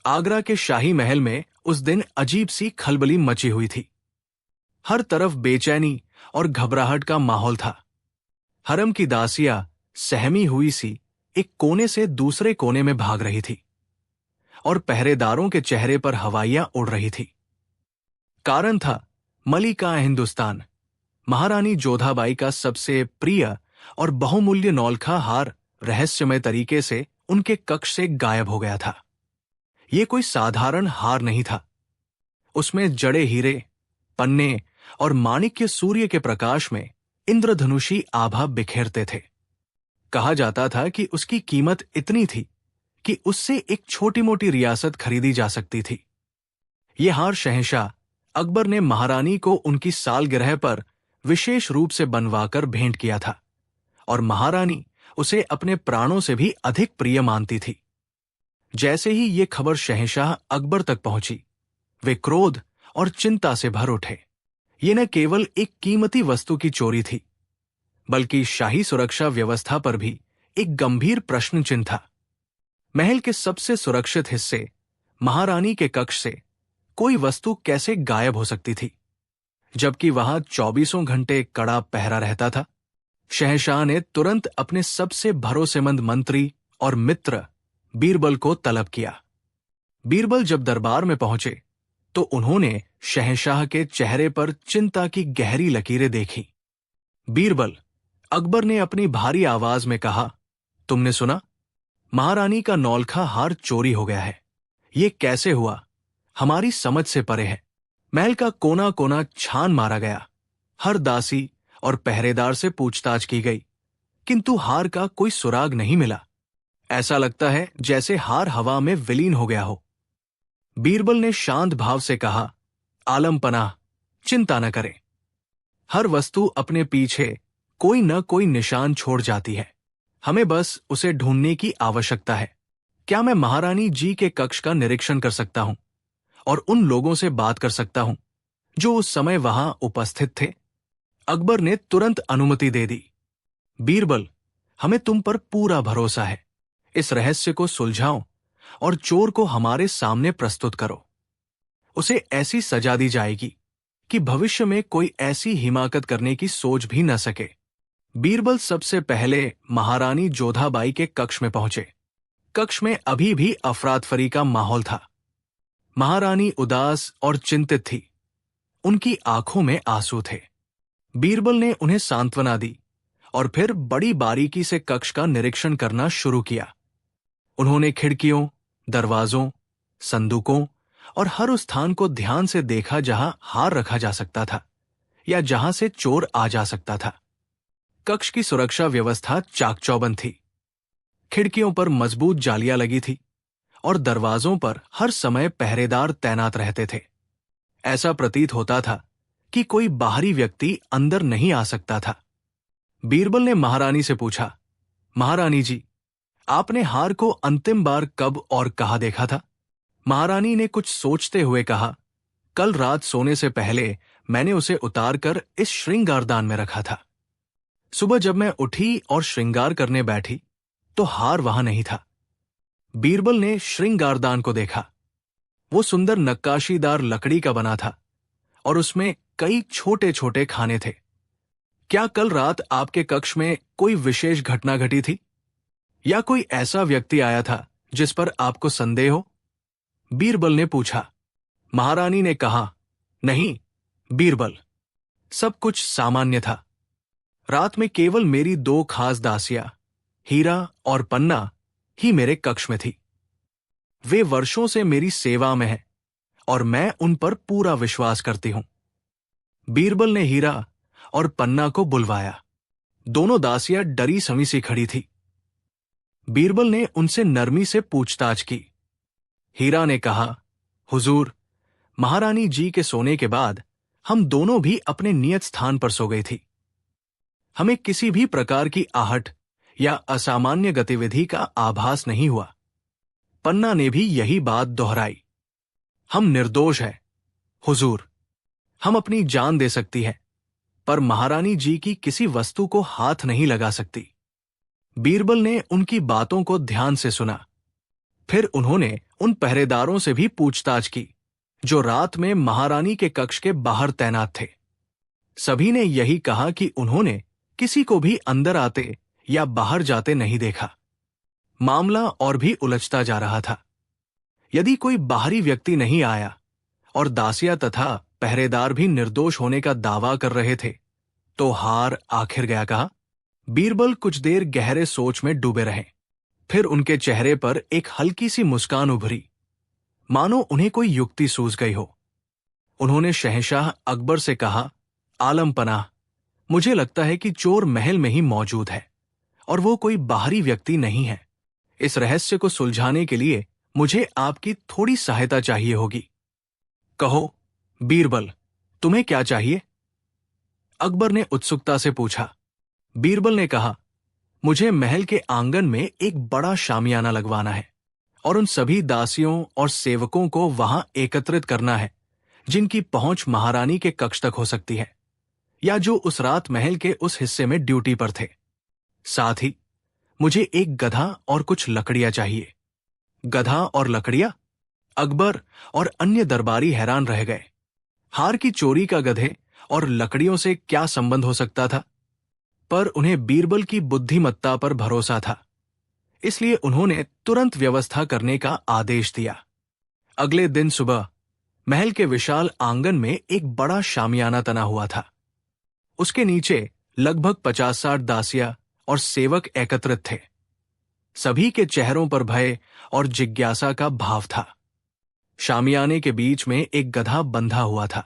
आगरा के शाही महल में उस दिन अजीब सी खलबली मची हुई थी। हर तरफ बेचैनी और घबराहट का माहौल था। हरम की दासियां सहमी हुई सी एक कोने से दूसरे कोने में भाग रही थी और पहरेदारों के चेहरे पर हवाइयां उड़ रही थी। कारण था मलिका हिंदुस्तान, महारानी जोधाबाई का सबसे प्रिय और बहुमूल्य नौलखा हार रहस्यमय तरीके से उनके कक्ष से गायब हो गया था। यह कोई साधारण हार नहीं था। उसमें जड़े हीरे, पन्ने और माणिक्य सूर्य के प्रकाश में इंद्रधनुषी आभा बिखेरते थे। कहा जाता था कि उसकी कीमत इतनी थी कि उससे एक छोटी मोटी रियासत खरीदी जा सकती थी। यह हार शहंशाह अकबर ने महारानी को उनकी सालगिरह पर विशेष रूप से बनवाकर भेंट किया था और महारानी उसे अपने प्राणों से भी अधिक प्रिय मानती थी। जैसे ही ये खबर शहंशाह अकबर तक पहुंची, वे क्रोध और चिंता से भर उठे। ये न केवल एक कीमती वस्तु की चोरी थी, बल्कि शाही सुरक्षा व्यवस्था पर भी एक गंभीर प्रश्न चिन्ह था। महल के सबसे सुरक्षित हिस्से महारानी के कक्ष से कोई वस्तु कैसे गायब हो सकती थी, जबकि वहां 24 घंटे कड़ा पहरा रहता था। शहंशाह ने तुरंत अपने सबसे भरोसेमंद मंत्री और मित्र बीरबल को तलब किया। बीरबल जब दरबार में पहुंचे तो उन्होंने शहंशाह के चेहरे पर चिंता की गहरी लकीरें देखी। बीरबल, अकबर ने अपनी भारी आवाज में कहा, तुमने सुना? महारानी का नौलखा हार चोरी हो गया है। ये कैसे हुआ? हमारी समझ से परे है। महल का कोना कोना छान मारा गया। हर दासी और पहरेदार से पूछताछ की गई, किंतु हार का कोई सुराग नहीं मिला। ऐसा लगता है जैसे हार हवा में विलीन हो गया हो। बीरबल ने शांत भाव से कहा, आलम पनाह, चिंता न करें। हर वस्तु अपने पीछे कोई न कोई निशान छोड़ जाती है। हमें बस उसे ढूंढने की आवश्यकता है। क्या मैं महारानी जी के कक्ष का निरीक्षण कर सकता हूं और उन लोगों से बात कर सकता हूं जो उस समय वहां उपस्थित थे? अकबर ने तुरंत अनुमति दे दी। बीरबल, हमें तुम पर पूरा भरोसा है। इस रहस्य को सुलझाओ और चोर को हमारे सामने प्रस्तुत करो। उसे ऐसी सजा दी जाएगी कि भविष्य में कोई ऐसी हिमाकत करने की सोच भी न सके। बीरबल सबसे पहले महारानी जोधाबाई के कक्ष में पहुंचे। कक्ष में अभी भी अफरातफरी का माहौल था। महारानी उदास और चिंतित थी। उनकी आंखों में आंसू थे। बीरबल ने उन्हें सांत्वना दी और फिर बड़ी बारीकी से कक्ष का निरीक्षण करना शुरू किया। उन्होंने खिड़कियों, दरवाजों, संदूकों और हर उस स्थान को ध्यान से देखा जहां हार रखा जा सकता था या जहां से चोर आ जा सकता था। कक्ष की सुरक्षा व्यवस्था चाकचौबंद थी। खिड़कियों पर मजबूत जालियां लगी थी और दरवाजों पर हर समय पहरेदार तैनात रहते थे। ऐसा प्रतीत होता था कि कोई बाहरी व्यक्ति अंदर नहीं आ सकता था। बीरबल ने महारानी से पूछा, महारानी जी, आपने हार को अंतिम बार कब और कहाँ देखा था? महारानी ने कुछ सोचते हुए कहा, कल रात सोने से पहले मैंने उसे उतारकर इस श्रृंगारदान में रखा था। सुबह जब मैं उठी और श्रृंगार करने बैठी तो हार वहां नहीं था। बीरबल ने श्रृंगारदान को देखा। वो सुंदर नक्काशीदार लकड़ी का बना था और उसमें कई छोटे छोटे खाने थे। क्या कल रात आपके कक्ष में कोई विशेष घटना घटी थी या कोई ऐसा व्यक्ति आया था जिस पर आपको संदेह हो? बीरबल ने पूछा। महारानी ने कहा, नहीं बीरबल, सब कुछ सामान्य था। रात में केवल मेरी 2 खास दासियां, हीरा और पन्ना, ही मेरे कक्ष में थी। वे वर्षों से मेरी सेवा में हैं और मैं उन पर पूरा विश्वास करती हूं। बीरबल ने हीरा और पन्ना को बुलवाया। दोनों दासियां डरी समी सी खड़ी थी। बीरबल ने उनसे नरमी से पूछताछ की। हीरा ने कहा, हुजूर, महारानी जी के सोने के बाद हम दोनों भी अपने नियत स्थान पर सो गई थी। हमें किसी भी प्रकार की आहट या असामान्य गतिविधि का आभास नहीं हुआ। पन्ना ने भी यही बात दोहराई। हम निर्दोष हैं, हुजूर। हम अपनी जान दे सकती है, पर महारानी जी की किसी वस्तु को हाथ नहीं लगा सकती। बीरबल ने उनकी बातों को ध्यान से सुना। फिर उन्होंने उन पहरेदारों से भी पूछताछ की जो रात में महारानी के कक्ष के बाहर तैनात थे। सभी ने यही कहा कि उन्होंने किसी को भी अंदर आते या बाहर जाते नहीं देखा। मामला और भी उलझता जा रहा था। यदि कोई बाहरी व्यक्ति नहीं आया और दासिया तथा पहरेदार भी निर्दोष होने का दावा कर रहे थे, तो हार आखिर गया कहा। बीरबल कुछ देर गहरे सोच में डूबे रहे। फिर उनके चेहरे पर एक हल्की सी मुस्कान उभरी, मानो उन्हें कोई युक्ति सूझ गई हो। उन्होंने शहंशाह अकबर से कहा, आलम पनाह, मुझे लगता है कि चोर महल में ही मौजूद है और वो कोई बाहरी व्यक्ति नहीं है। इस रहस्य को सुलझाने के लिए मुझे आपकी थोड़ी सहायता चाहिए होगी। कहो बीरबल, तुम्हें क्या चाहिए? अकबर ने उत्सुकता से पूछा। बीरबल ने कहा, मुझे महल के आंगन में एक बड़ा शामियाना लगवाना है और उन सभी दासियों और सेवकों को वहां एकत्रित करना है जिनकी पहुंच महारानी के कक्ष तक हो सकती है या जो उस रात महल के उस हिस्से में ड्यूटी पर थे। साथ ही मुझे एक गधा और कुछ लकड़ियां चाहिए। गधा और लकड़ियां? अकबर और अन्य दरबारी हैरान रह गए। हार की चोरी का गधे और लकड़ियों से क्या संबंध हो सकता था? पर उन्हें बीरबल की बुद्धिमत्ता पर भरोसा था, इसलिए उन्होंने तुरंत व्यवस्था करने का आदेश दिया। अगले दिन सुबह महल के विशाल आंगन में एक बड़ा शामियाना तना हुआ था। उसके नीचे लगभग 50-60 दासियां और सेवक एकत्रित थे। सभी के चेहरों पर भय और जिज्ञासा का भाव था। शामियाने के बीच में एक गधा बंधा हुआ था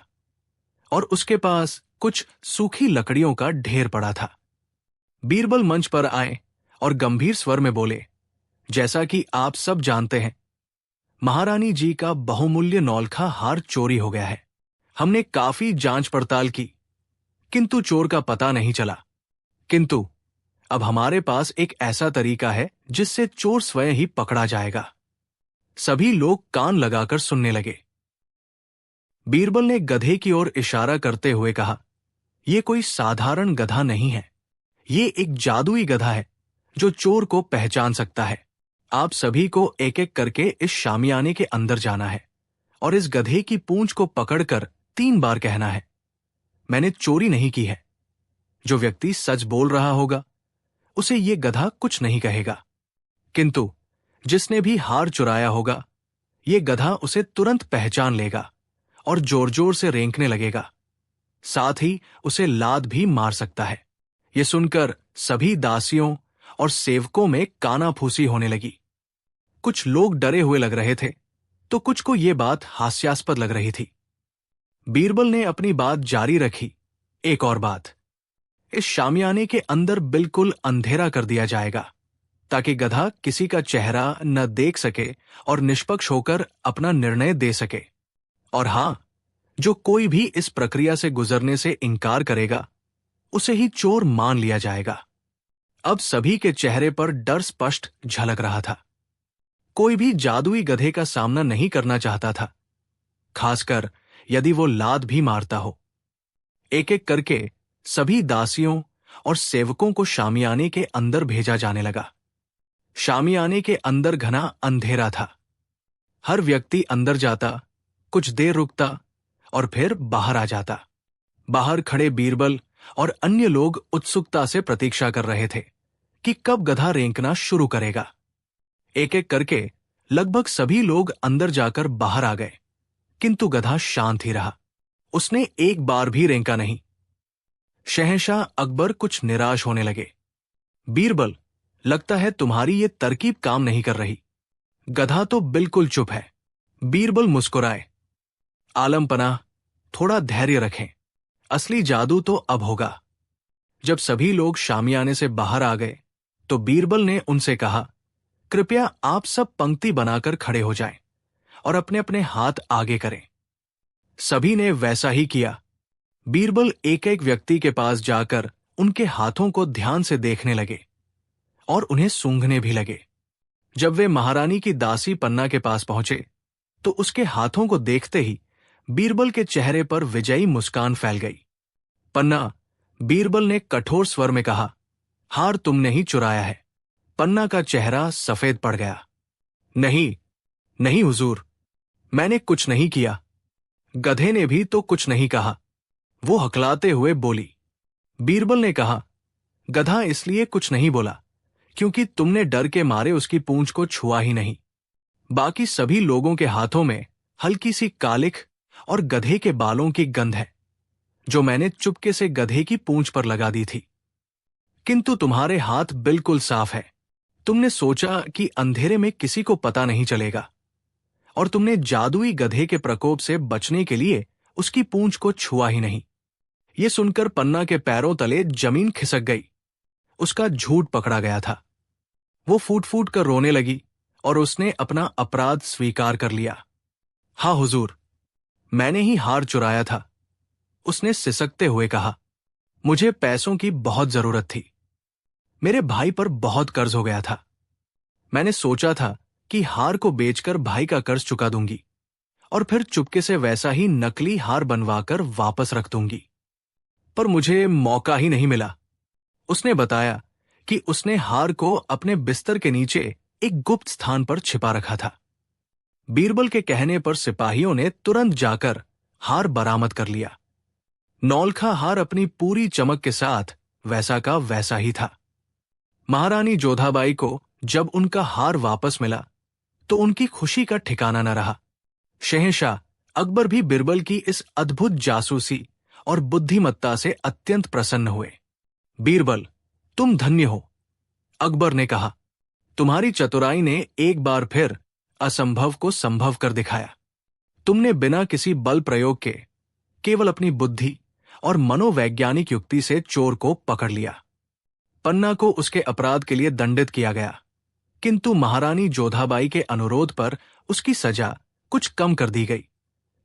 और उसके पास कुछ सूखी लकड़ियों का ढेर पड़ा था। बीरबल मंच पर आए और गंभीर स्वर में बोले, जैसा कि आप सब जानते हैं, महारानी जी का बहुमूल्य नौलखा हार चोरी हो गया है। हमने काफी जांच पड़ताल की, किंतु चोर का पता नहीं चला। किंतु अब हमारे पास एक ऐसा तरीका है जिससे चोर स्वयं ही पकड़ा जाएगा। सभी लोग कान लगाकर सुनने लगे। बीरबल ने गधे की ओर इशारा करते हुए कहा, यह कोई साधारण गधा नहीं है, ये एक जादुई गधा है जो चोर को पहचान सकता है। आप सभी को एक एक करके इस शामियाने के अंदर जाना है और इस गधे की पूंछ को पकड़कर 3 बार कहना है, मैंने चोरी नहीं की है। जो व्यक्ति सच बोल रहा होगा उसे ये गधा कुछ नहीं कहेगा, किंतु जिसने भी हार चुराया होगा ये गधा उसे तुरंत पहचान लेगा और जोर जोर से रेंकने लगेगा। साथ ही उसे लात भी मार सकता है। ये सुनकर सभी दासियों और सेवकों में कानाफूसी होने लगी। कुछ लोग डरे हुए लग रहे थे तो कुछ को ये बात हास्यास्पद लग रही थी। बीरबल ने अपनी बात जारी रखी, एक और बात, इस शामियाने के अंदर बिल्कुल अंधेरा कर दिया जाएगा ताकि गधा किसी का चेहरा न देख सके और निष्पक्ष होकर अपना निर्णय दे सके। और हां, जो कोई भी इस प्रक्रिया से गुजरने से इनकार करेगा उसे ही चोर मान लिया जाएगा। अब सभी के चेहरे पर डर स्पष्ट झलक रहा था। कोई भी जादुई गधे का सामना नहीं करना चाहता था, खासकर यदि वो लात भी मारता हो। एक एक करके सभी दासियों और सेवकों को शामियाने के अंदर भेजा जाने लगा। शामियाने के अंदर घना अंधेरा था। हर व्यक्ति अंदर जाता, कुछ देर रुकता और फिर बाहर आ जाता। बाहर खड़े बीरबल और अन्य लोग उत्सुकता से प्रतीक्षा कर रहे थे कि कब गधा रेंकना शुरू करेगा। एक एक करके लगभग सभी लोग अंदर जाकर बाहर आ गए, किंतु गधा शांत ही रहा। उसने एक बार भी रेंका नहीं। शहंशाह अकबर कुछ निराश होने लगे। बीरबल, लगता है तुम्हारी ये तरकीब काम नहीं कर रही। गधा तो बिल्कुल चुप है। बीरबल मुस्कुराए। आलम पनाह, थोड़ा धैर्य रखें, असली जादू तो अब होगा। जब सभी लोग शामियाने से बाहर आ गए तो बीरबल ने उनसे कहा, कृपया आप सब पंक्ति बनाकर खड़े हो जाएं और अपने अपने हाथ आगे करें। सभी ने वैसा ही किया। बीरबल एक एक व्यक्ति के पास जाकर उनके हाथों को ध्यान से देखने लगे और उन्हें सूंघने भी लगे। जब वे महारानी की दासी पन्ना के पास पहुंचे तो उसके हाथों को देखते ही बीरबल के चेहरे पर विजयी मुस्कान फैल गई। पन्ना, बीरबल ने कठोर स्वर में कहा, हार तुमने ही चुराया है। पन्ना का चेहरा सफेद पड़ गया। नहीं, नहीं हुजूर, मैंने कुछ नहीं किया। गधे ने भी तो कुछ नहीं कहा, वो हकलाते हुए बोली। बीरबल ने कहा, गधा इसलिए कुछ नहीं बोला क्योंकि तुमने डर के मारे उसकी पूंछ को छुआ ही नहीं। बाकी सभी लोगों के हाथों में हल्की सी कालिख और गधे के बालों की गंध है, जो मैंने चुपके से गधे की पूंछ पर लगा दी थी। किंतु तुम्हारे हाथ बिल्कुल साफ है। तुमने सोचा कि अंधेरे में किसी को पता नहीं चलेगा, और तुमने जादुई गधे के प्रकोप से बचने के लिए उसकी पूंछ को छुआ ही नहीं। यह सुनकर पन्ना के पैरों तले जमीन खिसक गई। उसका झूठ पकड़ा गया था। वो फूट फूट कर रोने लगी और उसने अपना अपराध स्वीकार कर लिया। हाँ हुजूर, मैंने ही हार चुराया था, उसने सिसकते हुए कहा। मुझे पैसों की बहुत जरूरत थी। मेरे भाई पर बहुत कर्ज हो गया था। मैंने सोचा था कि हार को बेचकर भाई का कर्ज चुका दूंगी और फिर चुपके से वैसा ही नकली हार बनवाकर वापस रख दूंगी, पर मुझे मौका ही नहीं मिला। उसने बताया कि उसने हार को अपने बिस्तर के नीचे एक गुप्त स्थान पर छिपा रखा था। बीरबल के कहने पर सिपाहियों ने तुरंत जाकर हार बरामद कर लिया। नौलखा हार अपनी पूरी चमक के साथ वैसा का वैसा ही था। महारानी जोधाबाई को जब उनका हार वापस मिला तो उनकी खुशी का ठिकाना न रहा। शहंशाह अकबर भी बीरबल की इस अद्भुत जासूसी और बुद्धिमत्ता से अत्यंत प्रसन्न हुए। बीरबल, तुम धन्य हो, अकबर ने कहा। तुम्हारी चतुराई ने एक बार फिर असंभव को संभव कर दिखाया। तुमने बिना किसी बल प्रयोग के केवल अपनी बुद्धि और मनोवैज्ञानिक युक्ति से चोर को पकड़ लिया। पन्ना को उसके अपराध के लिए दंडित किया गया, किंतु महारानी जोधाबाई के अनुरोध पर उसकी सजा कुछ कम कर दी गई,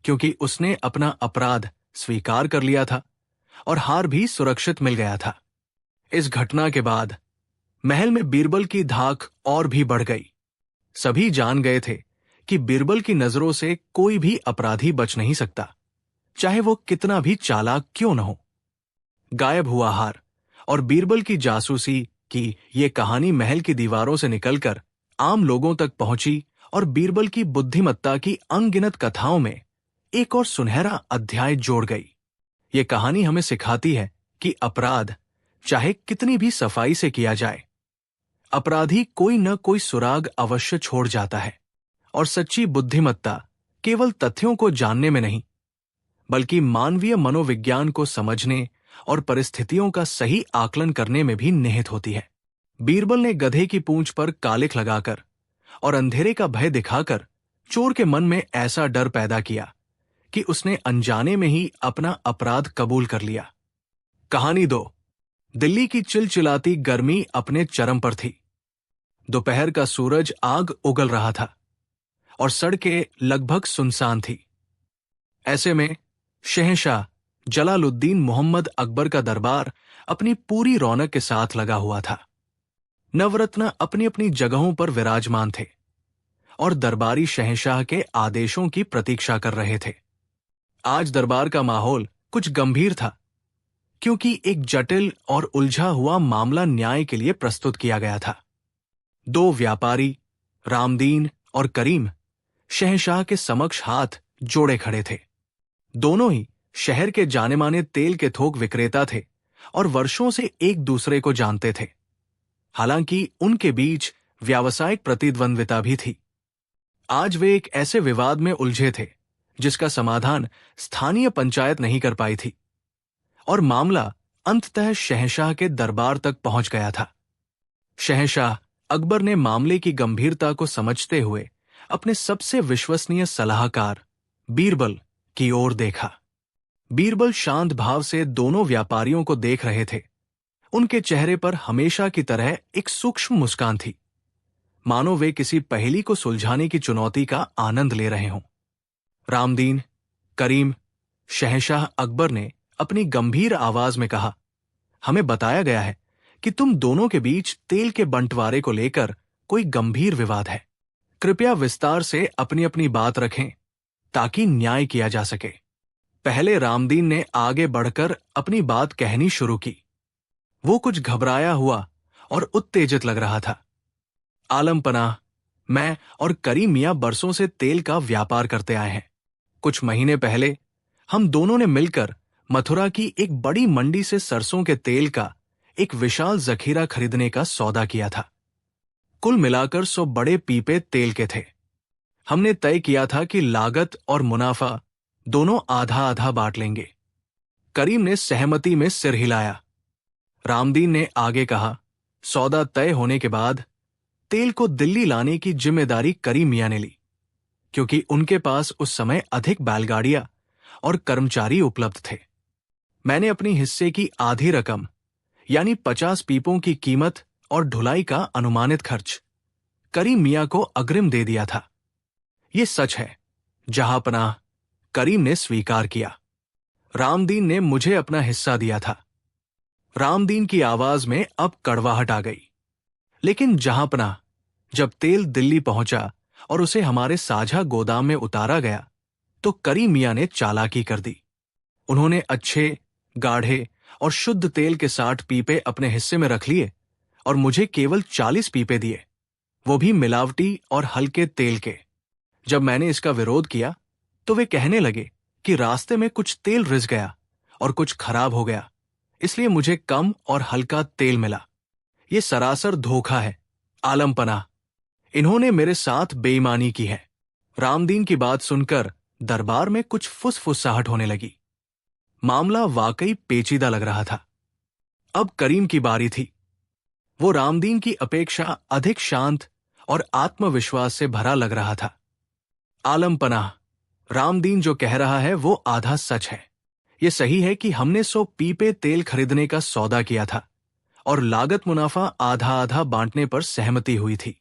क्योंकि उसने अपना अपराध स्वीकार कर लिया था और हार भी सुरक्षित मिल गया था। इस घटना के बाद महल में बीरबल की धाक और भी बढ़ गई। सभी जान गए थे कि बीरबल की नजरों से कोई भी अपराधी बच नहीं सकता, चाहे वो कितना भी चालाक क्यों न हो। गायब हुआ हार और बीरबल की जासूसी की ये कहानी महल की दीवारों से निकलकर आम लोगों तक पहुंची और बीरबल की बुद्धिमत्ता की अनगिनत कथाओं में एक और सुनहरा अध्याय जोड़ गई। ये कहानी हमें सिखाती है कि अपराध चाहे कितनी भी सफाई से किया जाए, अपराधी कोई न कोई सुराग अवश्य छोड़ जाता है, और सच्ची बुद्धिमत्ता केवल तथ्यों को जानने में नहीं, बल्कि मानवीय मनोविज्ञान को समझने और परिस्थितियों का सही आकलन करने में भी निहित होती है। बीरबल ने गधे की पूंछ पर कालिख लगाकर और अंधेरे का भय दिखाकर चोर के मन में ऐसा डर पैदा किया कि उसने अनजाने में ही अपना अपराध कबूल कर लिया। कहानी 2। दिल्ली की चिलचिलाती गर्मी अपने चरम पर थी। दोपहर का सूरज आग उगल रहा था और सड़कें लगभग सुनसान थी। ऐसे में शहंशाह जलालुद्दीन मोहम्मद अकबर का दरबार अपनी पूरी रौनक के साथ लगा हुआ था। नवरत्न अपनी अपनी जगहों पर विराजमान थे और दरबारी शहंशाह के आदेशों की प्रतीक्षा कर रहे थे। आज दरबार का माहौल कुछ गंभीर था, क्योंकि एक जटिल और उलझा हुआ मामला न्याय के लिए प्रस्तुत किया गया था। 2 व्यापारी, रामदीन और करीम, शहंशाह के समक्ष हाथ जोड़े खड़े थे। दोनों ही शहर के जाने-माने तेल के थोक विक्रेता थे और वर्षों से एक दूसरे को जानते थे। हालांकि उनके बीच व्यावसायिक प्रतिद्वंद्विता भी थी। आज वे एक ऐसे विवाद में उलझे थे जिसका समाधान स्थानीय पंचायत नहीं कर पाई थी, और मामला अंततः शहंशाह के दरबार तक पहुंच गया था। शहंशाह अकबर ने मामले की गंभीरता को समझते हुए अपने सबसे विश्वसनीय सलाहकार बीरबल की ओर देखा। बीरबल शांत भाव से दोनों व्यापारियों को देख रहे थे। उनके चेहरे पर हमेशा की तरह एक सूक्ष्म मुस्कान थी, मानो वे किसी पहेली को सुलझाने की चुनौती का आनंद ले रहे हों। रामदीन, करीम, शहंशाह अकबर ने अपनी गंभीर आवाज में कहा, हमें बताया गया है कि तुम दोनों के बीच तेल के बंटवारे को लेकर कोई गंभीर विवाद है। कृपया विस्तार से अपनी अपनी बात रखें ताकि न्याय किया जा सके। पहले रामदीन ने आगे बढ़कर अपनी बात कहनी शुरू की। वो कुछ घबराया हुआ और उत्तेजित लग रहा था। आलम पनाह, मैं और करीम मियाँ बरसों से तेल का व्यापार करते आए हैं। कुछ महीने पहले हम दोनों ने मिलकर मथुरा की एक बड़ी मंडी से सरसों के तेल का एक विशाल जखीरा खरीदने का सौदा किया था। कुल मिलाकर 100 बड़े पीपे तेल के थे। हमने तय किया था कि लागत और मुनाफा दोनों आधा आधा बांट लेंगे। करीम ने सहमति में सिर हिलाया। रामदीन ने आगे कहा, सौदा तय होने के बाद तेल को दिल्ली लाने की जिम्मेदारी करीम मियां ने ली, क्योंकि उनके पास उस समय अधिक बैलगाड़ियां और कर्मचारी उपलब्ध थे। मैंने अपनी हिस्से की आधी रकम यानी 50 पीपों की कीमत और ढुलाई का अनुमानित खर्च करीम मियां को अग्रिम दे दिया था। ये सच है, जहांपनाह, करीम ने स्वीकार किया। रामदीन ने मुझे अपना हिस्सा दिया था। रामदीन की आवाज में अब कड़वाहट आ गई। लेकिन जहांपनाह, जब तेल दिल्ली पहुंचा और उसे हमारे साझा गोदाम में उतारा गया तो करीम मियां ने चालाकी कर दी। उन्होंने अच्छे, गाढ़े और शुद्ध तेल के 60 पीपे अपने हिस्से में रख लिए और मुझे केवल 40 पीपे दिए, वो भी मिलावटी और हल्के तेल के। जब मैंने इसका विरोध किया तो वे कहने लगे कि रास्ते में कुछ तेल रिस गया और कुछ खराब हो गया, इसलिए मुझे कम और हल्का तेल मिला। ये सरासर धोखा है, आलमपना। इन्होंने मेरे साथ बेईमानी की है। रामदीन की बात सुनकर दरबार में कुछ फुसफुसाहट होने लगी। मामला वाकई पेचीदा लग रहा था। अब करीम की बारी थी। वो रामदीन की अपेक्षा अधिक शांत और आत्मविश्वास से भरा लग रहा था। आलमपनाह, रामदीन जो कह रहा है वो आधा सच है। ये सही है कि हमने 100 पीपे तेल खरीदने का सौदा किया था और लागत मुनाफा आधा आधा बांटने पर सहमति हुई थी।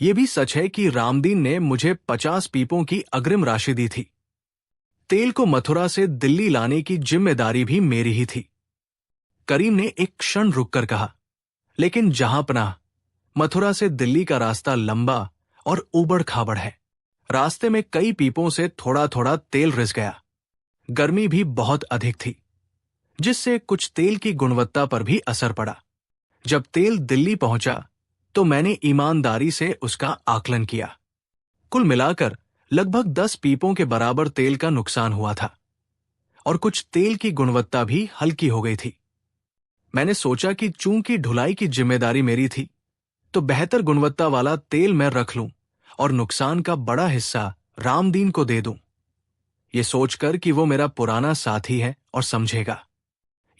ये भी सच है कि रामदीन ने मुझे 50 पीपों की अग्रिम राशि दी थी। तेल को मथुरा से दिल्ली लाने की जिम्मेदारी भी मेरी ही थी। करीम ने एक क्षण रुककर कहा, लेकिन जहांपनाह, मथुरा से दिल्ली का रास्ता लंबा और ऊबड़ खाबड़ है। रास्ते में कई पीपों से थोड़ा थोड़ा तेल रिस गया। गर्मी भी बहुत अधिक थी, जिससे कुछ तेल की गुणवत्ता पर भी असर पड़ा। जब तेल दिल्ली पहुंचा तो मैंने ईमानदारी से उसका आकलन किया। कुल मिलाकर लगभग 10 पीपों के बराबर तेल का नुकसान हुआ था और कुछ तेल की गुणवत्ता भी हल्की हो गई थी। मैंने सोचा कि चूंकि ढुलाई की जिम्मेदारी मेरी थी तो बेहतर गुणवत्ता वाला तेल मैं रख लूं और नुकसान का बड़ा हिस्सा रामदीन को दे दूं, ये सोचकर कि वो मेरा पुराना साथी है और समझेगा।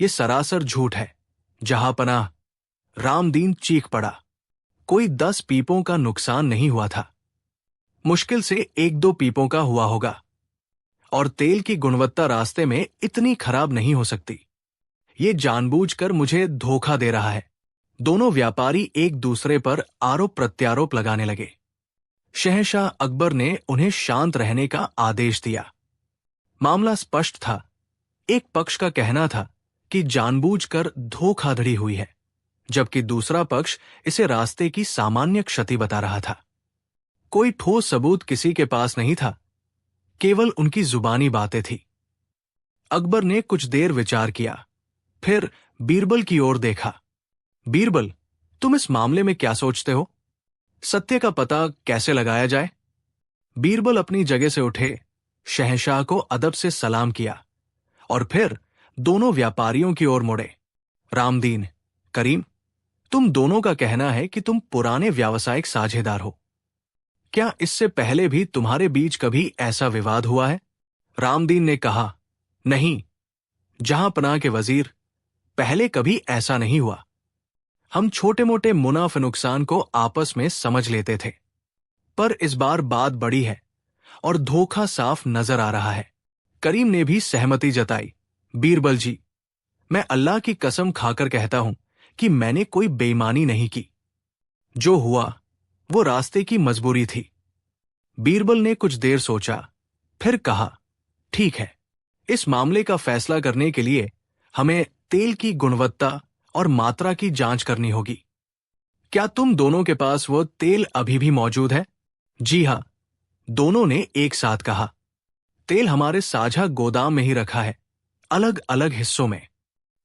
ये सरासर झूठ है, जहांपनाह। रामदीन चीख पड़ा। कोई 10 पीपों का नुकसान नहीं हुआ था, मुश्किल से 1-2 पीपों का हुआ होगा, और तेल की गुणवत्ता रास्ते में इतनी खराब नहीं हो सकती। ये जानबूझकर मुझे धोखा दे रहा है। दोनों व्यापारी एक दूसरे पर आरोप प्रत्यारोप लगाने लगे। शहंशाह अकबर ने उन्हें शांत रहने का आदेश दिया। मामला स्पष्ट था। एक पक्ष का कहना था कि जानबूझकर धोखाधड़ी हुई है, जबकि दूसरा पक्ष इसे रास्ते की सामान्य क्षति बता रहा था। कोई ठोस सबूत किसी के पास नहीं था, केवल उनकी जुबानी बातें थी। अकबर ने कुछ देर विचार किया, फिर बीरबल की ओर देखा। बीरबल, तुम इस मामले में क्या सोचते हो? सत्य का पता कैसे लगाया जाए? बीरबल अपनी जगह से उठे, शहंशाह को अदब से सलाम किया और फिर दोनों व्यापारियों की ओर मुड़े। रामदीन, करीम, तुम दोनों का कहना है कि तुम पुराने व्यावसायिक साझेदार हो। क्या इससे पहले भी तुम्हारे बीच कभी ऐसा विवाद हुआ है? रामदीन ने कहा, नहीं जहांपनाह के वजीर, पहले कभी ऐसा नहीं हुआ। हम छोटे मोटे मुनाफे नुकसान को आपस में समझ लेते थे, पर इस बार बात बड़ी है और धोखा साफ नजर आ रहा है। करीम ने भी सहमति जताई। बीरबल जी, मैं अल्लाह की कसम खाकर कहता हूं कि मैंने कोई बेईमानी नहीं की। जो हुआ वो रास्ते की मजबूरी थी। बीरबल ने कुछ देर सोचा, फिर कहा, ठीक है, इस मामले का फैसला करने के लिए हमें तेल की गुणवत्ता और मात्रा की जांच करनी होगी। क्या तुम दोनों के पास वो तेल अभी भी मौजूद है? जी हां, दोनों ने एक साथ कहा। तेल हमारे साझा गोदाम में ही रखा है, अलग अलग हिस्सों में।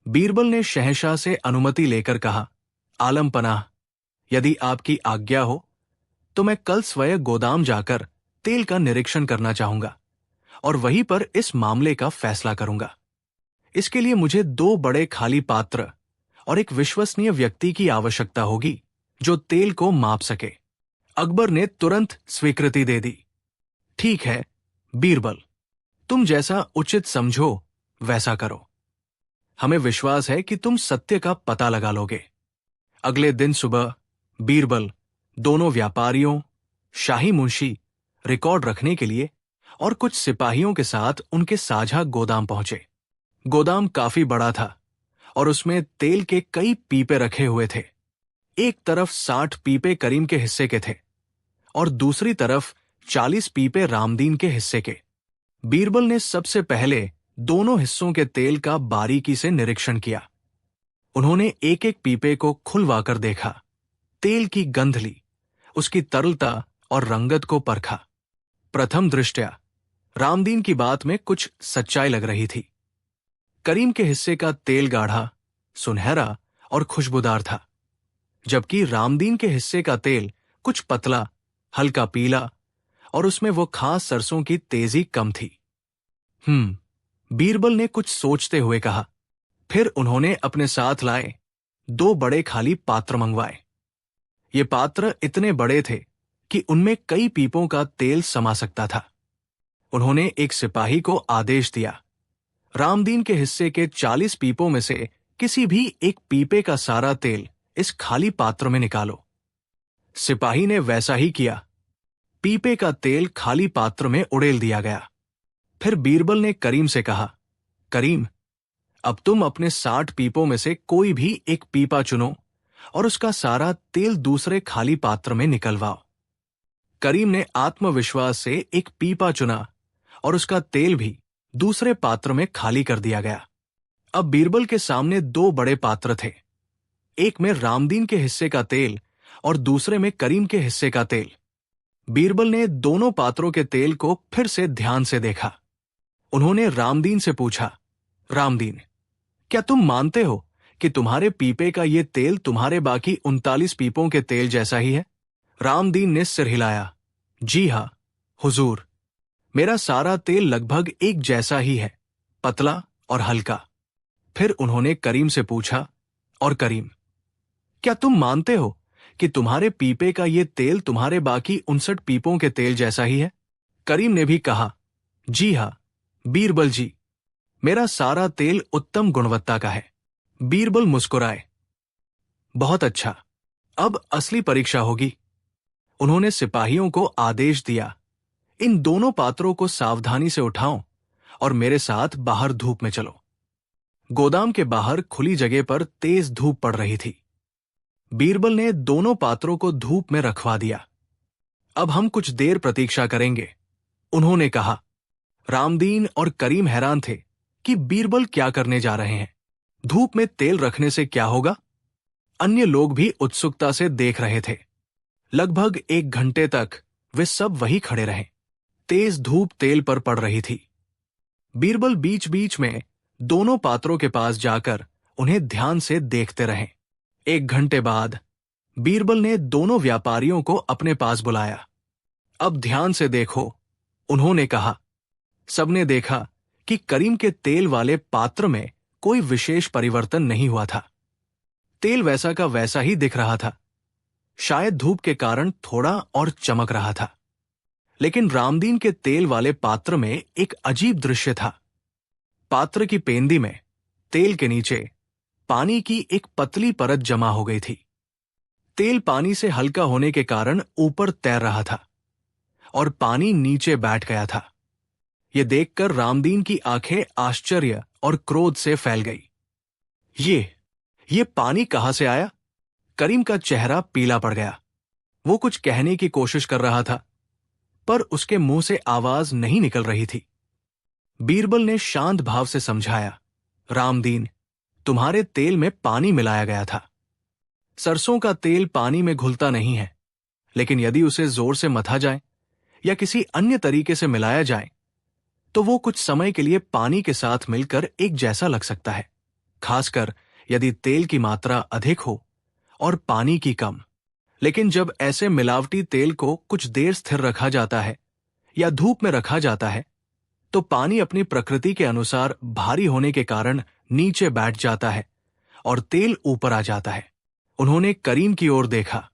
बीरबल ने शहंशाह से अनुमति लेकर कहा, आलमपनाह, यदि आपकी आज्ञा हो तो मैं कल स्वयं गोदाम जाकर तेल का निरीक्षण करना चाहूंगा और वहीं पर इस मामले का फैसला करूंगा। इसके लिए मुझे 2 बड़े खाली पात्र और एक विश्वसनीय व्यक्ति की आवश्यकता होगी जो तेल को माप सके। अकबर ने तुरंत स्वीकृति दे दी। ठीक है बीरबल, तुम जैसा उचित समझो वैसा करो। हमें विश्वास है कि तुम सत्य का पता लगा लोगे। अगले दिन सुबह बीरबल दोनों व्यापारियों, शाही मुंशी, रिकॉर्ड रखने के लिए और कुछ सिपाहियों के साथ उनके साझा गोदाम पहुंचे। गोदाम काफी बड़ा था और उसमें तेल के कई पीपे रखे हुए थे। एक तरफ 60 पीपे करीम के हिस्से के थे और दूसरी तरफ 40 पीपे रामदीन के हिस्से के। बीरबल ने सबसे पहले दोनों हिस्सों के तेल का बारीकी से निरीक्षण किया। उन्होंने एक एक पीपे को खुलवाकर देखा, तेल की गंध ली, उसकी तरलता और रंगत को परखा। प्रथम दृष्टया रामदीन की बात में कुछ सच्चाई लग रही थी। करीम के हिस्से का तेल गाढ़ा, सुनहरा और खुशबूदार था, जबकि रामदीन के हिस्से का तेल कुछ पतला, हल्का पीला और उसमें वो खास सरसों की तेजी कम थी। बीरबल ने कुछ सोचते हुए कहा। फिर उन्होंने अपने साथ लाए 2 बड़े खाली पात्र मंगवाए। ये पात्र इतने बड़े थे कि उनमें कई पीपों का तेल समा सकता था। उन्होंने एक सिपाही को आदेश दिया, रामदीन के हिस्से के 40 पीपों में से किसी भी एक पीपे का सारा तेल इस खाली पात्र में निकालो। सिपाही ने वैसा ही किया। पीपे का तेल खाली पात्र में उड़ेल दिया गया। फिर बीरबल ने करीम से कहा, करीम, अब तुम अपने 60 पीपों में से कोई भी एक पीपा चुनो और उसका सारा तेल दूसरे खाली पात्र में निकलवाओ। करीम ने आत्मविश्वास से एक पीपा चुना और उसका तेल भी दूसरे पात्र में खाली कर दिया गया। अब बीरबल के सामने 2 बड़े पात्र थे, एक में रामदीन के हिस्से का तेल और दूसरे में करीम के हिस्से का तेल। बीरबल ने दोनों पात्रों के तेल को फिर से ध्यान से देखा। उन्होंने रामदीन से पूछा, रामदीन, क्या तुम मानते हो कि तुम्हारे पीपे का ये तेल तुम्हारे बाकी 39 पीपों के तेल जैसा ही है? रामदीन ने सिर हिलाया। जी हां हुजूर, मेरा सारा तेल लगभग एक जैसा ही है, पतला और हल्का। फिर उन्होंने करीम से पूछा, और करीम, क्या तुम मानते हो कि तुम्हारे पीपे का ये तेल तुम्हारे बाकी 59 पीपों के तेल जैसा ही है? करीम ने भी कहा, जी हां बीरबल जी, मेरा सारा तेल उत्तम गुणवत्ता का है। बीरबल मुस्कुराए। बहुत अच्छा, अब असली परीक्षा होगी। उन्होंने सिपाहियों को आदेश दिया, इन दोनों पात्रों को सावधानी से उठाओ और मेरे साथ बाहर धूप में चलो। गोदाम के बाहर खुली जगह पर तेज धूप पड़ रही थी। बीरबल ने दोनों पात्रों को धूप में रखवा दिया। अब हम कुछ देर प्रतीक्षा करेंगे, उन्होंने कहा। रामदीन और करीम हैरान थे कि बीरबल क्या करने जा रहे हैं। धूप में तेल रखने से क्या होगा? अन्य लोग भी उत्सुकता से देख रहे थे। लगभग 1 घंटे तक वे सब वहीं खड़े रहे। तेज धूप तेल पर पड़ रही थी। बीरबल बीच बीच में दोनों पात्रों के पास जाकर उन्हें ध्यान से देखते रहे। 1 घंटे बाद बीरबल ने दोनों व्यापारियों को अपने पास बुलाया। अब ध्यान से देखो, उन्होंने कहा। सबने देखा कि करीम के तेल वाले पात्र में कोई विशेष परिवर्तन नहीं हुआ था। तेल वैसा का वैसा ही दिख रहा था। शायद धूप के कारण थोड़ा और चमक रहा था। लेकिन रामदीन के तेल वाले पात्र में एक अजीब दृश्य था। पात्र की पेंदी में तेल के नीचे पानी की एक पतली परत जमा हो गई थी। तेल पानी से हल्का होने के कारण ऊपर तैर रहा था और पानी नीचे बैठ गया था। यह देखकर रामदीन की आंखें आश्चर्य और क्रोध से फैल गई। ये पानी कहां से आया? करीम का चेहरा पीला पड़ गया। वो कुछ कहने की कोशिश कर रहा था, पर उसके मुंह से आवाज नहीं निकल रही थी। बीरबल ने शांत भाव से समझाया, रामदीन, तुम्हारे तेल में पानी मिलाया गया था। सरसों का तेल पानी में घुलता नहीं है, लेकिन यदि उसे जोर से मथा जाए या किसी अन्य तरीके से मिलाया जाए तो वो कुछ समय के लिए पानी के साथ मिलकर एक जैसा लग सकता है, खासकर यदि तेल की मात्रा अधिक हो और पानी की कम। लेकिन जब ऐसे मिलावटी तेल को कुछ देर स्थिर रखा जाता है या धूप में रखा जाता है, तो पानी अपनी प्रकृति के अनुसार भारी होने के कारण नीचे बैठ जाता है और तेल ऊपर आ जाता है। उन्होंने करीम की ओर देखा,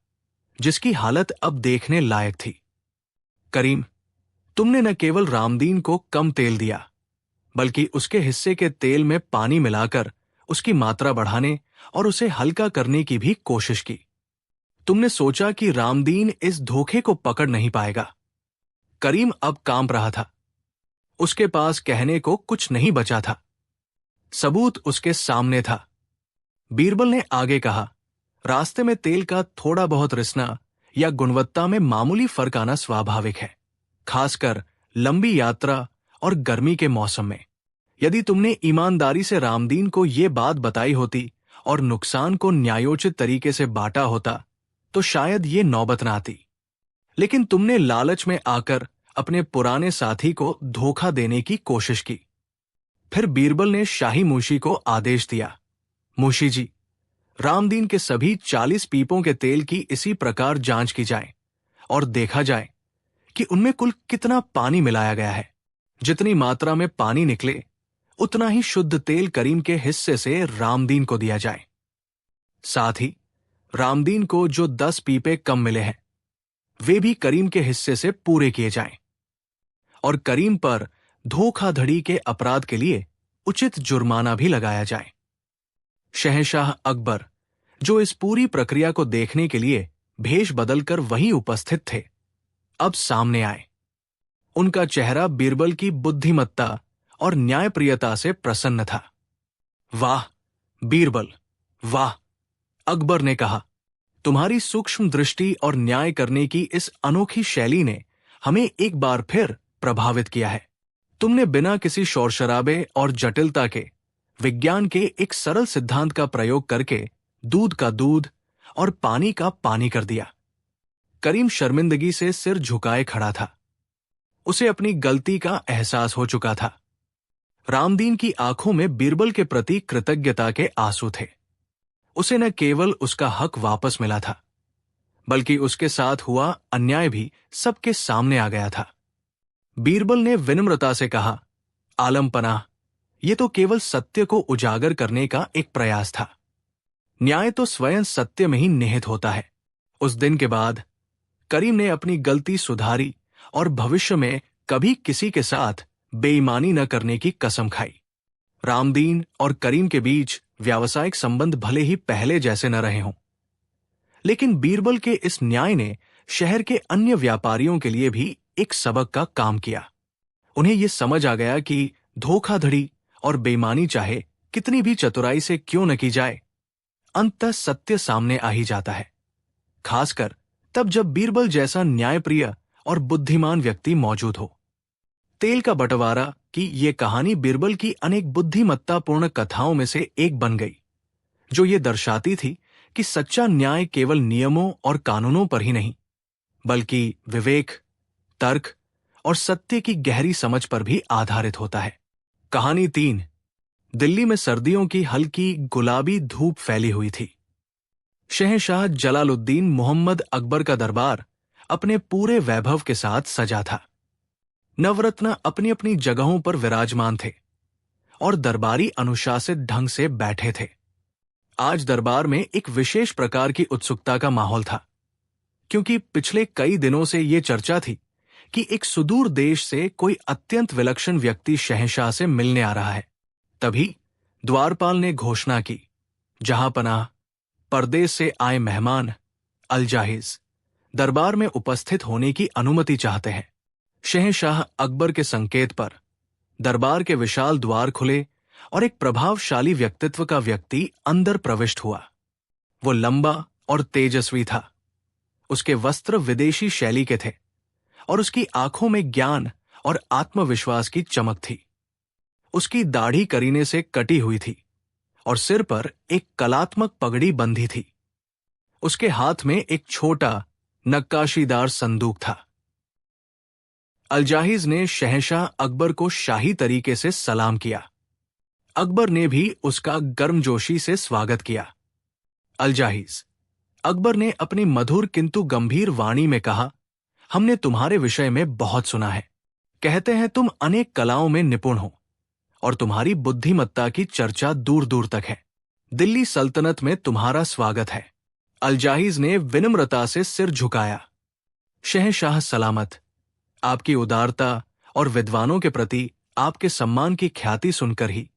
जिसकी हालत अब देखने लायक थी। करीम, तुमने न केवल रामदीन को कम तेल दिया, बल्कि उसके हिस्से के तेल में पानी मिलाकर उसकी मात्रा बढ़ाने और उसे हल्का करने की भी कोशिश की। तुमने सोचा कि रामदीन इस धोखे को पकड़ नहीं पाएगा। करीम अब कांप रहा था। उसके पास कहने को कुछ नहीं बचा था। सबूत उसके सामने था। बीरबल ने आगे कहा, रास्ते में तेल का थोड़ा बहुत रिसना या गुणवत्ता में मामूली फर्क आना स्वाभाविक है, खासकर लंबी यात्रा और गर्मी के मौसम में। यदि तुमने ईमानदारी से रामदीन को ये बात बताई होती और नुकसान को न्यायोचित तरीके से बांटा होता, तो शायद ये नौबत न आती। लेकिन तुमने लालच में आकर अपने पुराने साथी को धोखा देने की कोशिश की। फिर बीरबल ने शाही मूशी को आदेश दिया, मूशी जी, रामदीन के सभी 40 पीपों के तेल की इसी प्रकार जांच की जाए और देखा जाए कि उनमें कुल कितना पानी मिलाया गया है। जितनी मात्रा में पानी निकले, उतना ही शुद्ध तेल करीम के हिस्से से रामदीन को दिया जाए। साथ ही रामदीन को जो 10 पीपे कम मिले हैं, वे भी करीम के हिस्से से पूरे किए जाएं और करीम पर धोखाधड़ी के अपराध के लिए उचित जुर्माना भी लगाया जाए। शहंशाह अकबर, जो इस पूरी प्रक्रिया को देखने के लिए भेष बदलकर वहीं उपस्थित थे, अब सामने आए। उनका चेहरा बीरबल की बुद्धिमत्ता और न्यायप्रियता से प्रसन्न था। वाह बीरबल, वाह, अकबर ने कहा, तुम्हारी सूक्ष्म दृष्टि और न्याय करने की इस अनोखी शैली ने हमें एक बार फिर प्रभावित किया है। तुमने बिना किसी शोर शराबे और जटिलता के विज्ञान के एक सरल सिद्धांत का प्रयोग करके दूध का दूध और पानी का पानी कर दिया। करीम शर्मिंदगी से सिर झुकाए खड़ा था। उसे अपनी गलती का एहसास हो चुका था। रामदीन की आंखों में बीरबल के प्रति कृतज्ञता के आंसू थे। उसे न केवल उसका हक वापस मिला था, बल्कि उसके साथ हुआ अन्याय भी सबके सामने आ गया था। बीरबल ने विनम्रता से कहा, आलम पनाह, यह तो केवल सत्य को उजागर करने का एक प्रयास था। न्याय तो स्वयं सत्य में ही निहित होता है। उस दिन के बाद करीम ने अपनी गलती सुधारी और भविष्य में कभी किसी के साथ बेईमानी न करने की कसम खाई। रामदीन और करीम के बीच व्यावसायिक संबंध भले ही पहले जैसे न रहे हों, लेकिन बीरबल के इस न्याय ने शहर के अन्य व्यापारियों के लिए भी एक सबक का काम किया। उन्हें यह समझ आ गया कि धोखाधड़ी और बेईमानी चाहे कितनी भी चतुराई से क्यों न की जाए, अंततः सत्य सामने आ ही जाता है, खासकर तब जब बीरबल जैसा न्यायप्रिय और बुद्धिमान व्यक्ति मौजूद हो। तेल का बंटवारा की ये कहानी बीरबल की अनेक बुद्धिमत्तापूर्ण कथाओं में से एक बन गई, जो ये दर्शाती थी कि सच्चा न्याय केवल नियमों और कानूनों पर ही नहीं, बल्कि विवेक, तर्क और सत्य की गहरी समझ पर भी आधारित होता है। कहानी 3। दिल्ली में सर्दियों की हल्की गुलाबी धूप फैली हुई थी। शहंशाह जलालुद्दीन मोहम्मद अकबर का दरबार अपने पूरे वैभव के साथ सजा था। नवरत्न अपनी अपनी जगहों पर विराजमान थे और दरबारी अनुशासित ढंग से बैठे थे। आज दरबार में एक विशेष प्रकार की उत्सुकता का माहौल था, क्योंकि पिछले कई दिनों से ये चर्चा थी कि एक सुदूर देश से कोई अत्यंत विलक्षण व्यक्ति शहंशाह से मिलने आ रहा है। तभी द्वारपाल ने घोषणा की, जहां पनाह, परदेश से आए मेहमान अलजाहिज दरबार में उपस्थित होने की अनुमति चाहते हैं। शहंशाह अकबर के संकेत पर दरबार के विशाल द्वार खुले और एक प्रभावशाली व्यक्तित्व का व्यक्ति अंदर प्रविष्ट हुआ। वो लंबा और तेजस्वी था। उसके वस्त्र विदेशी शैली के थे और उसकी आंखों में ज्ञान और आत्मविश्वास की चमक थी। उसकी दाढ़ी करीने से कटी हुई थी और सिर पर एक कलात्मक पगड़ी बंधी थी। उसके हाथ में एक छोटा नक्काशीदार संदूक था। अलजाहिज ने शहंशाह अकबर को शाही तरीके से सलाम किया। अकबर ने भी उसका गर्मजोशी से स्वागत किया। अलजाहिज, अकबर ने अपनी मधुर किंतु गंभीर वाणी में कहा, हमने तुम्हारे विषय में बहुत सुना है। कहते हैं तुम अनेक कलाओं में निपुण हो और तुम्हारी बुद्धिमत्ता की चर्चा दूर दूर तक है। दिल्ली सल्तनत में तुम्हारा स्वागत है। अलजाहिज ने विनम्रता से सिर झुकाया। शहंशाह सलामत। आपकी उदारता और विद्वानों के प्रति आपके सम्मान की ख्याति सुनकर ही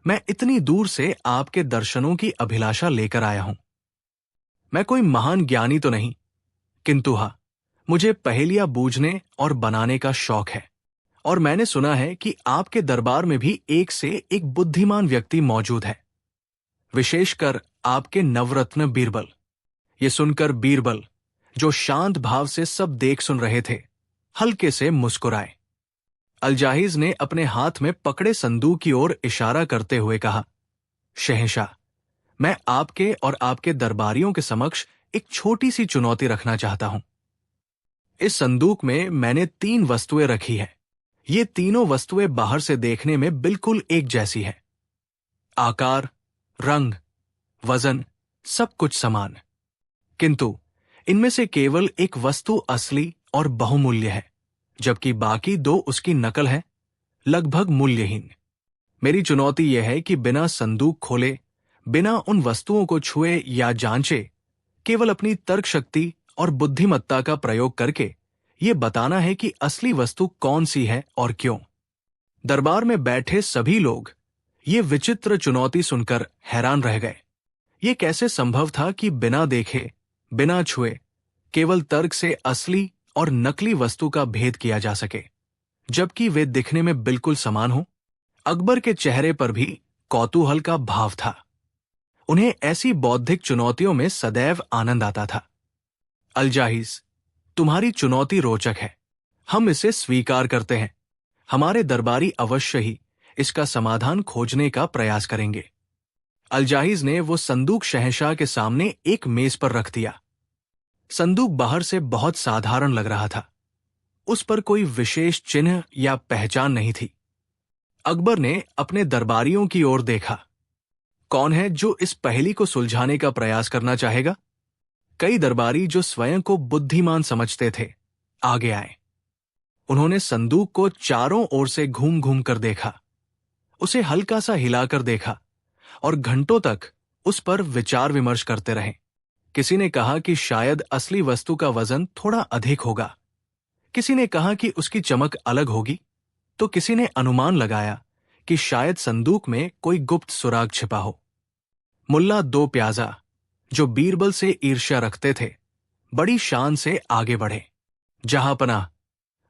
मैं इतनी दूर से आपके दर्शनों की अभिलाषा लेकर आया हूं। मैं कोई महान ज्ञानी तो नहीं, किंतु हाँ, मुझे पहेलियां बूझने और बनाने का शौक है, और मैंने सुना है कि आपके दरबार में भी एक से एक बुद्धिमान व्यक्ति मौजूद है, विशेषकर आपके नवरत्न बीरबल। ये सुनकर बीरबल, जो शांत भाव से सब देख सुन रहे थे, हल्के से मुस्कुराए। अलजाहिज ने अपने हाथ में पकड़े संदूक की ओर इशारा करते हुए कहा, शहंशाह, मैं आपके और आपके दरबारियों के समक्ष एक छोटी सी चुनौती रखना चाहता हूं। इस संदूक में मैंने 3 वस्तुएं रखी है। ये तीनों वस्तुएं बाहर से देखने में बिल्कुल एक जैसी है। आकार, रंग, वजन, सब कुछ समान, किंतु इनमें से केवल एक वस्तु असली और बहुमूल्य है, जबकि बाकी 2 उसकी नकल है, लगभग मूल्यहीन। मेरी चुनौती यह है कि बिना संदूक खोले, बिना उन वस्तुओं को छुए या जांचे, केवल अपनी तर्क शक्ति और बुद्धिमत्ता का प्रयोग करके ये बताना है कि असली वस्तु कौन सी है और क्यों। दरबार में बैठे सभी लोग ये विचित्र चुनौती सुनकर हैरान रह गए। ये कैसे संभव था कि बिना देखे, बिना छुए, केवल तर्क से असली और नकली वस्तु का भेद किया जा सके, जबकि वे दिखने में बिल्कुल समान हो। अकबर के चेहरे पर भी कौतूहल का भाव था। उन्हें ऐसी बौद्धिक चुनौतियों में सदैव आनंद आता था। अलजाहिज, तुम्हारी चुनौती रोचक है, हम इसे स्वीकार करते हैं। हमारे दरबारी अवश्य ही इसका समाधान खोजने का प्रयास करेंगे। अलजाहिज ने वो संदूक शहंशाह के सामने एक मेज पर रख दिया। संदूक बाहर से बहुत साधारण लग रहा था। उस पर कोई विशेष चिन्ह या पहचान नहीं थी। अकबर ने अपने दरबारियों की ओर देखा। कौन है जो इस पहेली को सुलझाने का प्रयास करना चाहेगा? कई दरबारी जो स्वयं को बुद्धिमान समझते थे, आगे आए। उन्होंने संदूक को चारों ओर से घूम घूम कर देखा, उसे हल्का सा हिलाकर देखा और घंटों तक उस पर विचार विमर्श करते रहे। किसी ने कहा कि शायद असली वस्तु का वजन थोड़ा अधिक होगा, किसी ने कहा कि उसकी चमक अलग होगी, तो किसी ने अनुमान लगाया कि शायद संदूक में कोई गुप्त सुराग छिपा हो। मुल्ला 2 प्याजा, जो बीरबल से ईर्ष्या रखते थे, बड़ी शान से आगे बढ़े। जहांपनाह,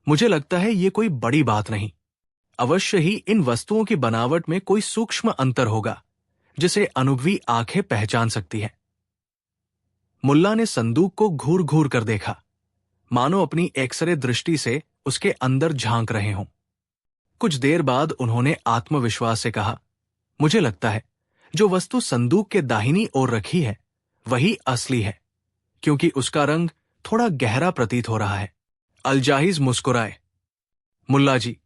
मुझे लगता है ये कोई बड़ी बात नहीं। अवश्य ही इन वस्तुओं की बनावट में कोई सूक्ष्म अंतर होगा जिसे अनुभवी आंखें पहचान सकती हैं। मुल्ला ने संदूक को घूर घूर कर देखा, मानो अपनी एक्सरे दृष्टि से उसके अंदर झांक रहे हों। कुछ देर बाद उन्होंने आत्मविश्वास से कहा, मुझे लगता है जो वस्तु संदूक के दाहिनी ओर रखी है वही असली है, क्योंकि उसका रंग थोड़ा गहरा प्रतीत हो रहा है। अलजाहिज मुस्कुराए। मुल्ला जी,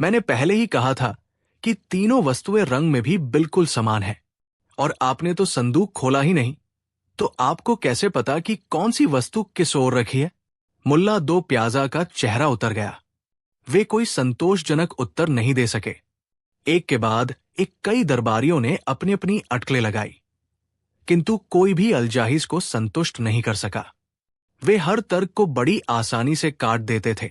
मैंने पहले ही कहा था कि तीनों वस्तुएं रंग में भी बिल्कुल समान हैं, और आपने तो संदूक खोला ही नहीं, तो आपको कैसे पता कि कौन सी वस्तु किस ओर रखी है? मुल्ला 2 प्याजा का चेहरा उतर गया। वे कोई संतोषजनक उत्तर नहीं दे सके। एक के बाद एक कई दरबारियों ने अपनी अपनी अटकलें लगाई, किंतु कोई भी अलजाहिज को संतुष्ट नहीं कर सका। वे हर तर्क को बड़ी आसानी से काट देते थे,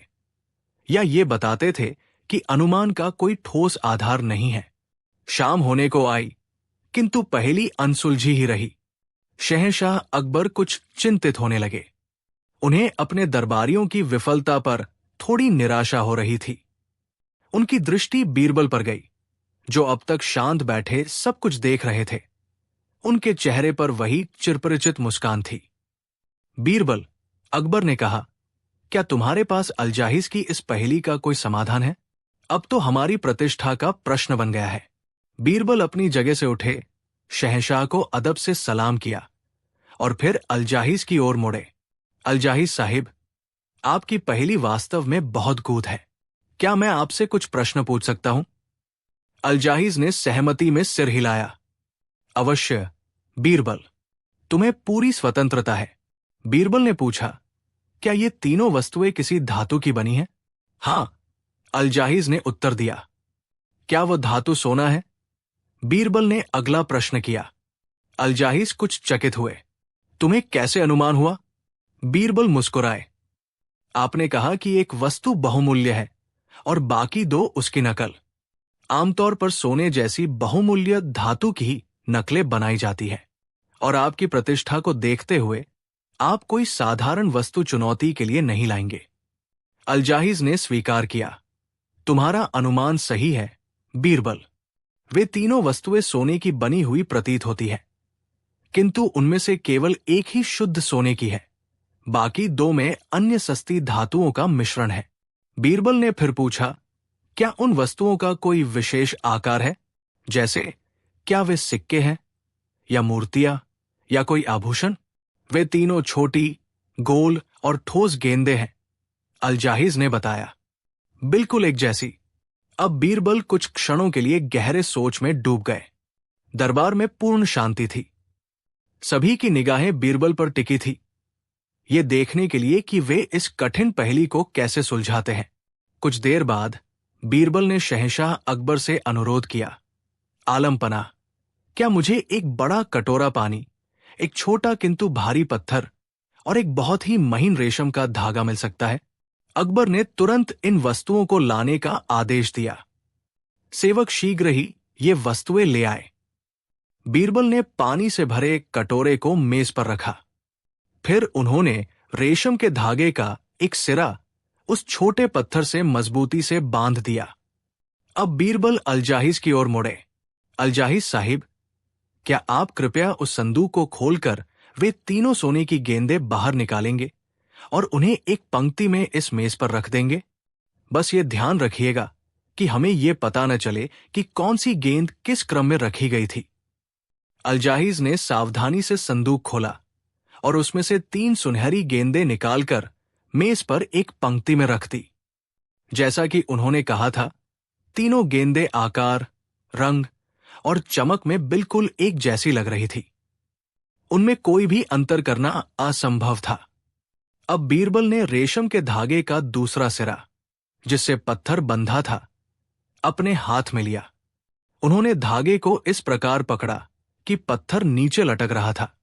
या ये बताते थे कि अनुमान का कोई ठोस आधार नहीं है। शाम होने को आई, किंतु पहेली अनसुलझी ही रही। शहंशाह अकबर कुछ चिंतित होने लगे। उन्हें अपने दरबारियों की विफलता पर थोड़ी निराशा हो रही थी। उनकी दृष्टि बीरबल पर गई, जो अब तक शांत बैठे सब कुछ देख रहे थे। उनके चेहरे पर वही चिरपरिचित मुस्कान थी। बीरबल, अकबर ने कहा, क्या तुम्हारे पास अलजाहिज की इस पहेली का कोई समाधान है? अब तो हमारी प्रतिष्ठा का प्रश्न बन गया है। बीरबल अपनी जगह से उठे, शहंशाह को अदब से सलाम किया और फिर अलजाहिज की ओर मुड़े। अलजाहिज साहिब, आपकी पहेली वास्तव में बहुत गूढ़ है। क्या मैं आपसे कुछ प्रश्न पूछ सकता हूं? अलजाहिज ने सहमति में सिर हिलाया। अवश्य बीरबल, तुम्हें पूरी स्वतंत्रता है। बीरबल ने पूछा, क्या ये तीनों वस्तुएं किसी धातु की बनी हैं? हाँ, अलजाहिज ने उत्तर दिया। क्या वो धातु सोना है? बीरबल ने अगला प्रश्न किया। अलजाहिज कुछ चकित हुए। तुम्हें कैसे अनुमान हुआ? बीरबल मुस्कुराए। आपने कहा कि एक वस्तु बहुमूल्य है और बाकी दो उसकी नकल। आमतौर पर सोने जैसी बहुमूल्य धातु की ही नकलें बनाई जाती हैं, और आपकी प्रतिष्ठा को देखते हुए आप कोई साधारण वस्तु चुनौती के लिए नहीं लाएंगे। अलजाहिज ने स्वीकार किया। तुम्हारा अनुमान सही है, बीरबल। वे तीनों वस्तुएं सोने की बनी हुई प्रतीत होती हैं, किंतु उनमें से केवल एक ही शुद्ध सोने की है। बाकी दो में अन्य सस्ती धातुओं का मिश्रण है। बीरबल ने फिर पूछा, क्या उन वस्तुओं का कोई विशेष आकार है? जैसे क्या वे सिक्के हैं या मूर्तियां या कोई आभूषण? वे तीनों छोटी, गोल और ठोस गेंदें हैं, अलजाहिज ने बताया। बिल्कुल एक जैसी। अब बीरबल कुछ क्षणों के लिए गहरे सोच में डूब गए। दरबार में पूर्ण शांति थी। सभी की निगाहें बीरबल पर टिकी थी, ये देखने के लिए कि वे इस कठिन पहेली को कैसे सुलझाते हैं। कुछ देर बाद बीरबल ने शहंशाह अकबर से अनुरोध किया, आलमपना, क्या मुझे एक बड़ा कटोरा पानी, एक छोटा किंतु भारी पत्थर और एक बहुत ही महीन रेशम का धागा मिल सकता है? अकबर ने तुरंत इन वस्तुओं को लाने का आदेश दिया। सेवक शीघ्र ही ये वस्तुएं ले आए। बीरबल ने पानी से भरे कटोरे को मेज पर रखा। फिर उन्होंने रेशम के धागे का एक सिरा उस छोटे पत्थर से मजबूती से बांध दिया। अब बीरबल अलजाहिज की ओर मुड़े। अलजाहिज साहिब, क्या आप कृपया उस संदूक को खोलकर वे तीनों सोने की गेंदें बाहर निकालेंगे और उन्हें एक पंक्ति में इस मेज पर रख देंगे? बस ये ध्यान रखिएगा कि हमें यह पता न चले कि कौन सी गेंद किस क्रम में रखी गई थी। अलजाहिज ने सावधानी से संदूक खोला और उसमें से 3 सुनहरी गेंदें निकालकर मेज पर एक पंक्ति में रख दी। जैसा कि उन्होंने कहा था, तीनों गेंदें आकार, रंग और चमक में बिल्कुल एक जैसी लग रही थी। उनमें कोई भी अंतर करना असंभव था। अब बीरबल ने रेशम के धागे का दूसरा सिरा, जिससे पत्थर बंधा था, अपने हाथ में लिया। उन्होंने धागे को इस प्रकार पकड़ा कि पत्थर नीचे लटक रहा था,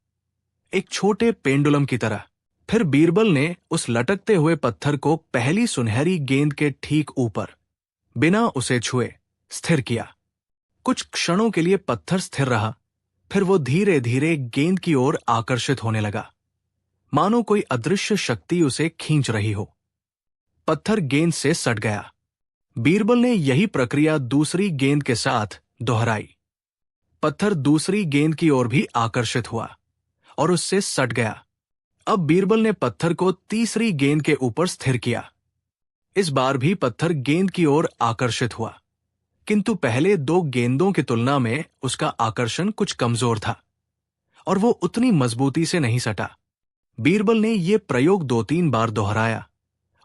एक छोटे पेंडुलम की तरह। फिर बीरबल ने उस लटकते हुए पत्थर को पहली सुनहरी गेंद के ठीक ऊपर, बिना उसे छुए, स्थिर किया। कुछ क्षणों के लिए पत्थर स्थिर रहा, फिर वो धीरे धीरे गेंद की ओर आकर्षित होने लगा, मानो कोई अदृश्य शक्ति उसे खींच रही हो। पत्थर गेंद से सट गया। बीरबल ने यही प्रक्रिया दूसरी गेंद के साथ दोहराई। पत्थर दूसरी गेंद की ओर भी आकर्षित हुआ और उससे सट गया। अब बीरबल ने पत्थर को तीसरी गेंद के ऊपर स्थिर किया। इस बार भी पत्थर गेंद की ओर आकर्षित हुआ, किंतु पहले 2 गेंदों की तुलना में उसका आकर्षण कुछ कमजोर था और वो उतनी मजबूती से नहीं सटा। बीरबल ने यह प्रयोग 2-3 बार दोहराया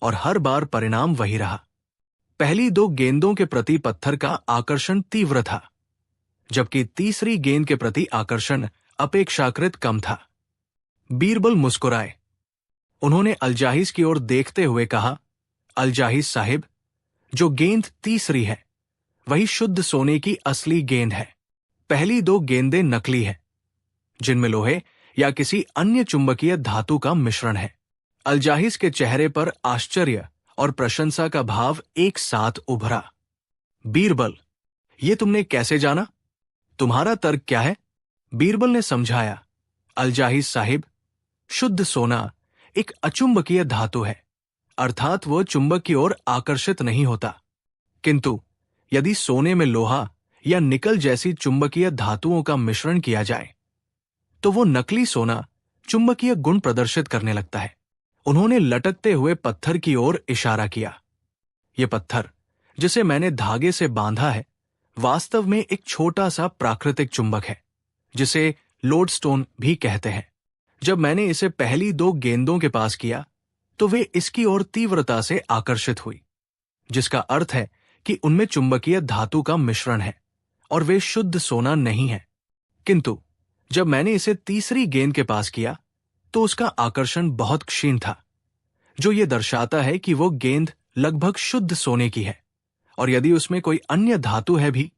और हर बार परिणाम वही रहा। पहली 2 गेंदों के प्रति पत्थर का आकर्षण तीव्र था, जबकि तीसरी गेंद के प्रति आकर्षण अपेक्षाकृत कम था। बीरबल मुस्कुराए। उन्होंने अलजाहिज की ओर देखते हुए कहा, अलजाहिज साहिब, जो गेंद तीसरी है वही शुद्ध सोने की असली गेंद है। पहली 2 गेंदें नकली हैं, जिनमें लोहे या किसी अन्य चुंबकीय धातु का मिश्रण है। अलजाहिज के चेहरे पर आश्चर्य और प्रशंसा का भाव एक साथ उभरा। बीरबल, ये तुमने कैसे जाना? तुम्हारा तर्क क्या है? बीरबल ने समझाया, अलजाहिज साहिब, शुद्ध सोना एक अचुंबकीय धातु है, अर्थात वह चुंबक की ओर आकर्षित नहीं होता। किंतु यदि सोने में लोहा या निकल जैसी चुंबकीय धातुओं का मिश्रण किया जाए तो वो नकली सोना चुंबकीय गुण प्रदर्शित करने लगता है। उन्होंने लटकते हुए पत्थर की ओर इशारा किया। यह पत्थर, जिसे मैंने धागे से बांधा है, वास्तव में एक छोटा सा प्राकृतिक चुंबक है, जिसे लोडस्टोन भी कहते हैं। जब मैंने इसे पहली 2 गेंदों के पास किया तो वे इसकी ओर तीव्रता से आकर्षित हुई, जिसका अर्थ है कि उनमें चुंबकीय धातु का मिश्रण है और वे शुद्ध सोना नहीं है। किंतु जब मैंने इसे तीसरी गेंद के पास किया तो उसका आकर्षण बहुत क्षीण था, जो ये दर्शाता है कि वो गेंद लगभग शुद्ध सोने की है, और यदि उसमें कोई अन्य धातु है भी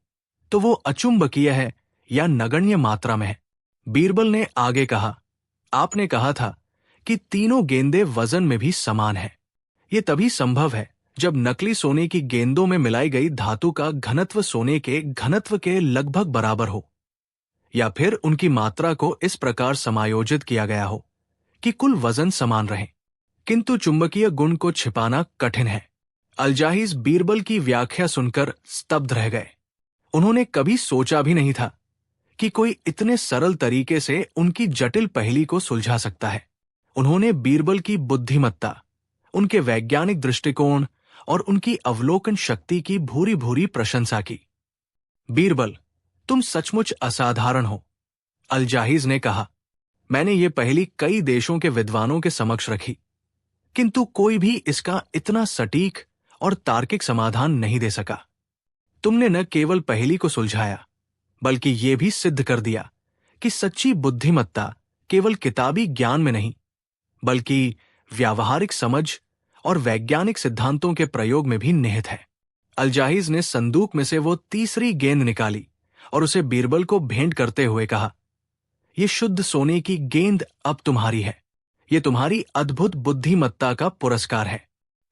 तो वो अचुंबकीय है या नगण्य मात्रा में है। बीरबल ने आगे कहा, आपने कहा था कि तीनों गेंदें वजन में भी समान है। ये तभी संभव है जब नकली सोने की गेंदों में मिलाई गई धातु का घनत्व सोने के घनत्व के लगभग बराबर हो, या फिर उनकी मात्रा को इस प्रकार समायोजित किया गया हो कि कुल वजन समान रहे। किंतु चुंबकीय गुण को छिपाना कठिन है। अलजाहिज बीरबल की व्याख्या सुनकर स्तब्ध रह गए। उन्होंने कभी सोचा भी नहीं था कि कोई इतने सरल तरीके से उनकी जटिल पहेली को सुलझा सकता है। उन्होंने बीरबल की बुद्धिमत्ता, उनके वैज्ञानिक दृष्टिकोण और उनकी अवलोकन शक्ति की भूरी भूरी प्रशंसा की। बीरबल, तुम सचमुच असाधारण हो, अलजाहिज ने कहा। मैंने ये पहेली कई देशों के विद्वानों के समक्ष रखी, किंतु कोई भी इसका इतना सटीक और तार्किक समाधान नहीं दे सका। तुमने न केवल पहेली को सुलझाया, बल्कि ये भी सिद्ध कर दिया कि सच्ची बुद्धिमत्ता केवल किताबी ज्ञान में नहीं, बल्कि व्यावहारिक समझ और वैज्ञानिक सिद्धांतों के प्रयोग में भी निहित है। अलजाहिज ने संदूक में से वो तीसरी गेंद निकाली और उसे बीरबल को भेंट करते हुए कहा, ये शुद्ध सोने की गेंद अब तुम्हारी है। ये तुम्हारी अद्भुत बुद्धिमत्ता का पुरस्कार है।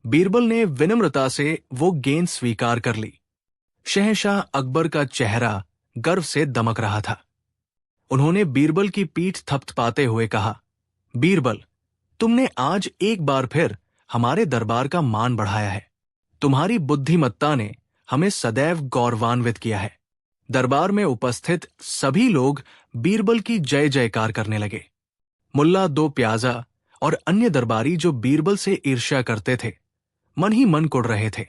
बीरबल ने विनम्रता से वो गेंद स्वीकार कर ली। शहंशाह अकबर का चेहरा गर्व से दमक रहा था। उन्होंने बीरबल की पीठ थपथपाते हुए कहा, बीरबल, तुमने आज एक बार फिर हमारे दरबार का मान बढ़ाया है। तुम्हारी बुद्धिमत्ता ने हमें सदैव गौरवान्वित किया है। दरबार में उपस्थित सभी लोग बीरबल की जय जयकार करने लगे। मुल्ला दो प्याजा और अन्य दरबारी जो बीरबल से ईर्ष्या करते थे, मन ही मन कुढ़ रहे थे,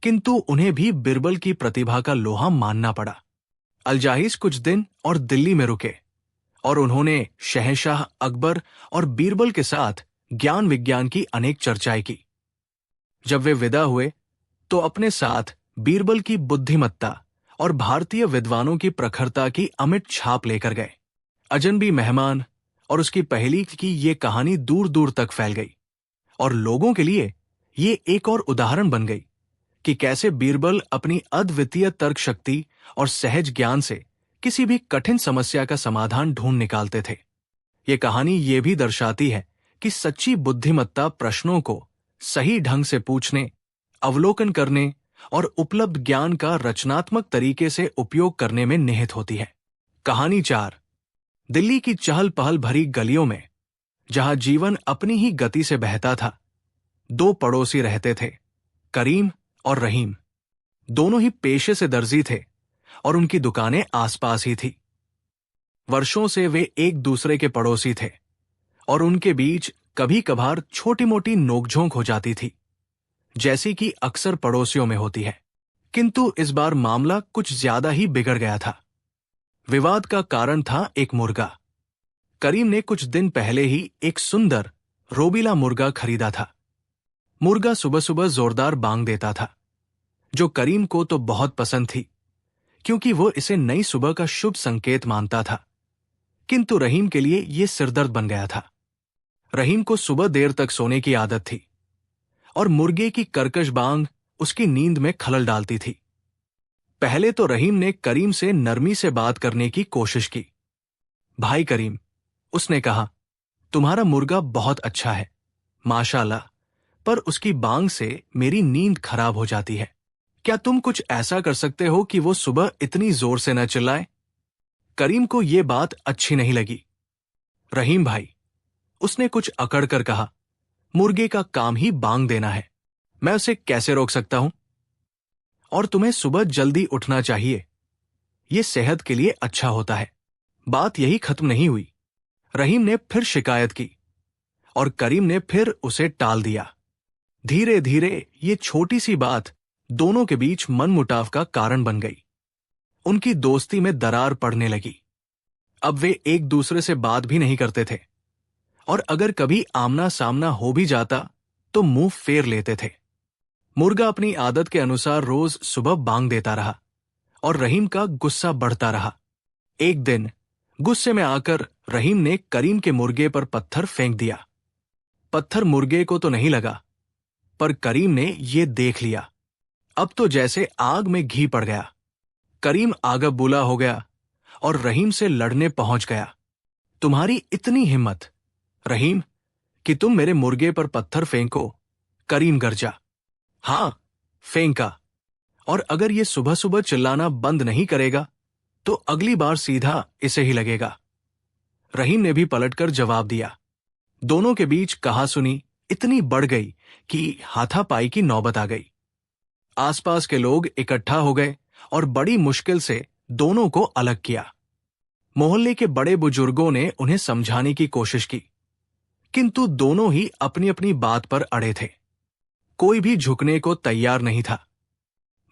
किंतु उन्हें भी बीरबल की प्रतिभा का लोहा मानना पड़ा। अलजाहिज कुछ दिन और दिल्ली में रुके और उन्होंने शहंशाह अकबर और बीरबल के साथ ज्ञान विज्ञान की अनेक चर्चाएं की। जब वे विदा हुए तो अपने साथ बीरबल की बुद्धिमत्ता और भारतीय विद्वानों की प्रखरता की अमिट छाप लेकर गए। अजनबी मेहमान और उसकी पहेली की ये कहानी दूर दूर तक फैल गई, और लोगों के लिए ये एक और उदाहरण बन गई कि कैसे बीरबल अपनी अद्वितीय तर्क शक्ति और सहज ज्ञान से किसी भी कठिन समस्या का समाधान ढूंढ निकालते थे। ये कहानी ये भी दर्शाती है कि सच्ची बुद्धिमत्ता प्रश्नों को सही ढंग से पूछने, अवलोकन करने और उपलब्ध ज्ञान का रचनात्मक तरीके से उपयोग करने में निहित होती है। कहानी 4। दिल्ली की चहल पहल भरी गलियों में, जहां जीवन अपनी ही गति से बहता था, दो पड़ोसी रहते थे, करीम और रहीम। दोनों ही पेशे से दर्जी थे और उनकी दुकानें आसपास ही थी। वर्षों से वे एक दूसरे के पड़ोसी थे और उनके बीच कभी कभार छोटी मोटी नोकझोंक हो जाती थी, जैसी कि अक्सर पड़ोसियों में होती है। किंतु इस बार मामला कुछ ज्यादा ही बिगड़ गया था। विवाद का कारण था एक मुर्गा। करीम ने कुछ दिन पहले ही एक सुंदर रोबीला मुर्गा खरीदा था। मुर्गा सुबह सुबह जोरदार बांग देता था, जो करीम को तो बहुत पसंद थी, क्योंकि वो इसे नई सुबह का शुभ संकेत मानता था। किंतु रहीम के लिए ये सिरदर्द बन गया था। रहीम को सुबह देर तक सोने की आदत थी और मुर्गे की कर्कश बांग उसकी नींद में खलल डालती थी। पहले तो रहीम ने करीम से नरमी से बात करने की कोशिश की। भाई करीम, उसने कहा, तुम्हारा मुर्गा बहुत अच्छा है, माशाल्लाह, पर उसकी बांग से मेरी नींद खराब हो जाती है। क्या तुम कुछ ऐसा कर सकते हो कि वो सुबह इतनी जोर से न चिल्लाए? करीम को ये बात अच्छी नहीं लगी। रहीम भाई, उसने कुछ अकड़ कर कहा, मुर्गे का काम ही बांग देना है, मैं उसे कैसे रोक सकता हूं? और तुम्हें सुबह जल्दी उठना चाहिए, ये सेहत के लिए अच्छा होता है। बात यही खत्म नहीं हुई। रहीम ने फिर शिकायत की और करीम ने फिर उसे टाल दिया। धीरे धीरे ये छोटी सी बात दोनों के बीच मनमुटाव का कारण बन गई। उनकी दोस्ती में दरार पड़ने लगी। अब वे एक दूसरे से बात भी नहीं करते थे, और अगर कभी आमना सामना हो भी जाता तो मुंह फेर लेते थे। मुर्गा अपनी आदत के अनुसार रोज सुबह बांग देता रहा और रहीम का गुस्सा बढ़ता रहा। एक दिन गुस्से में आकर रहीम ने करीम के मुर्गे पर पत्थर फेंक दिया। पत्थर मुर्गे को तो नहीं लगा, पर करीम ने ये देख लिया। अब तो जैसे आग में घी पड़ गया। करीम आगबबूला हो गया और रहीम से लड़ने पहुंच गया। तुम्हारी इतनी हिम्मत रहीम कि तुम मेरे मुर्गे पर पत्थर फेंको? करीम गरजा। हां, फेंका। और अगर ये सुबह सुबह चिल्लाना बंद नहीं करेगा तो अगली बार सीधा इसे ही लगेगा। रहीम ने भी पलटकर जवाब दिया। दोनों के बीच कहासुनी इतनी बढ़ गई कि हाथापाई की नौबत आ गई। आसपास के लोग इकट्ठा हो गए और बड़ी मुश्किल से दोनों को अलग किया। मोहल्ले के बड़े बुजुर्गों ने उन्हें समझाने की कोशिश की, किंतु दोनों ही अपनी अपनी बात पर अड़े थे। कोई भी झुकने को तैयार नहीं था।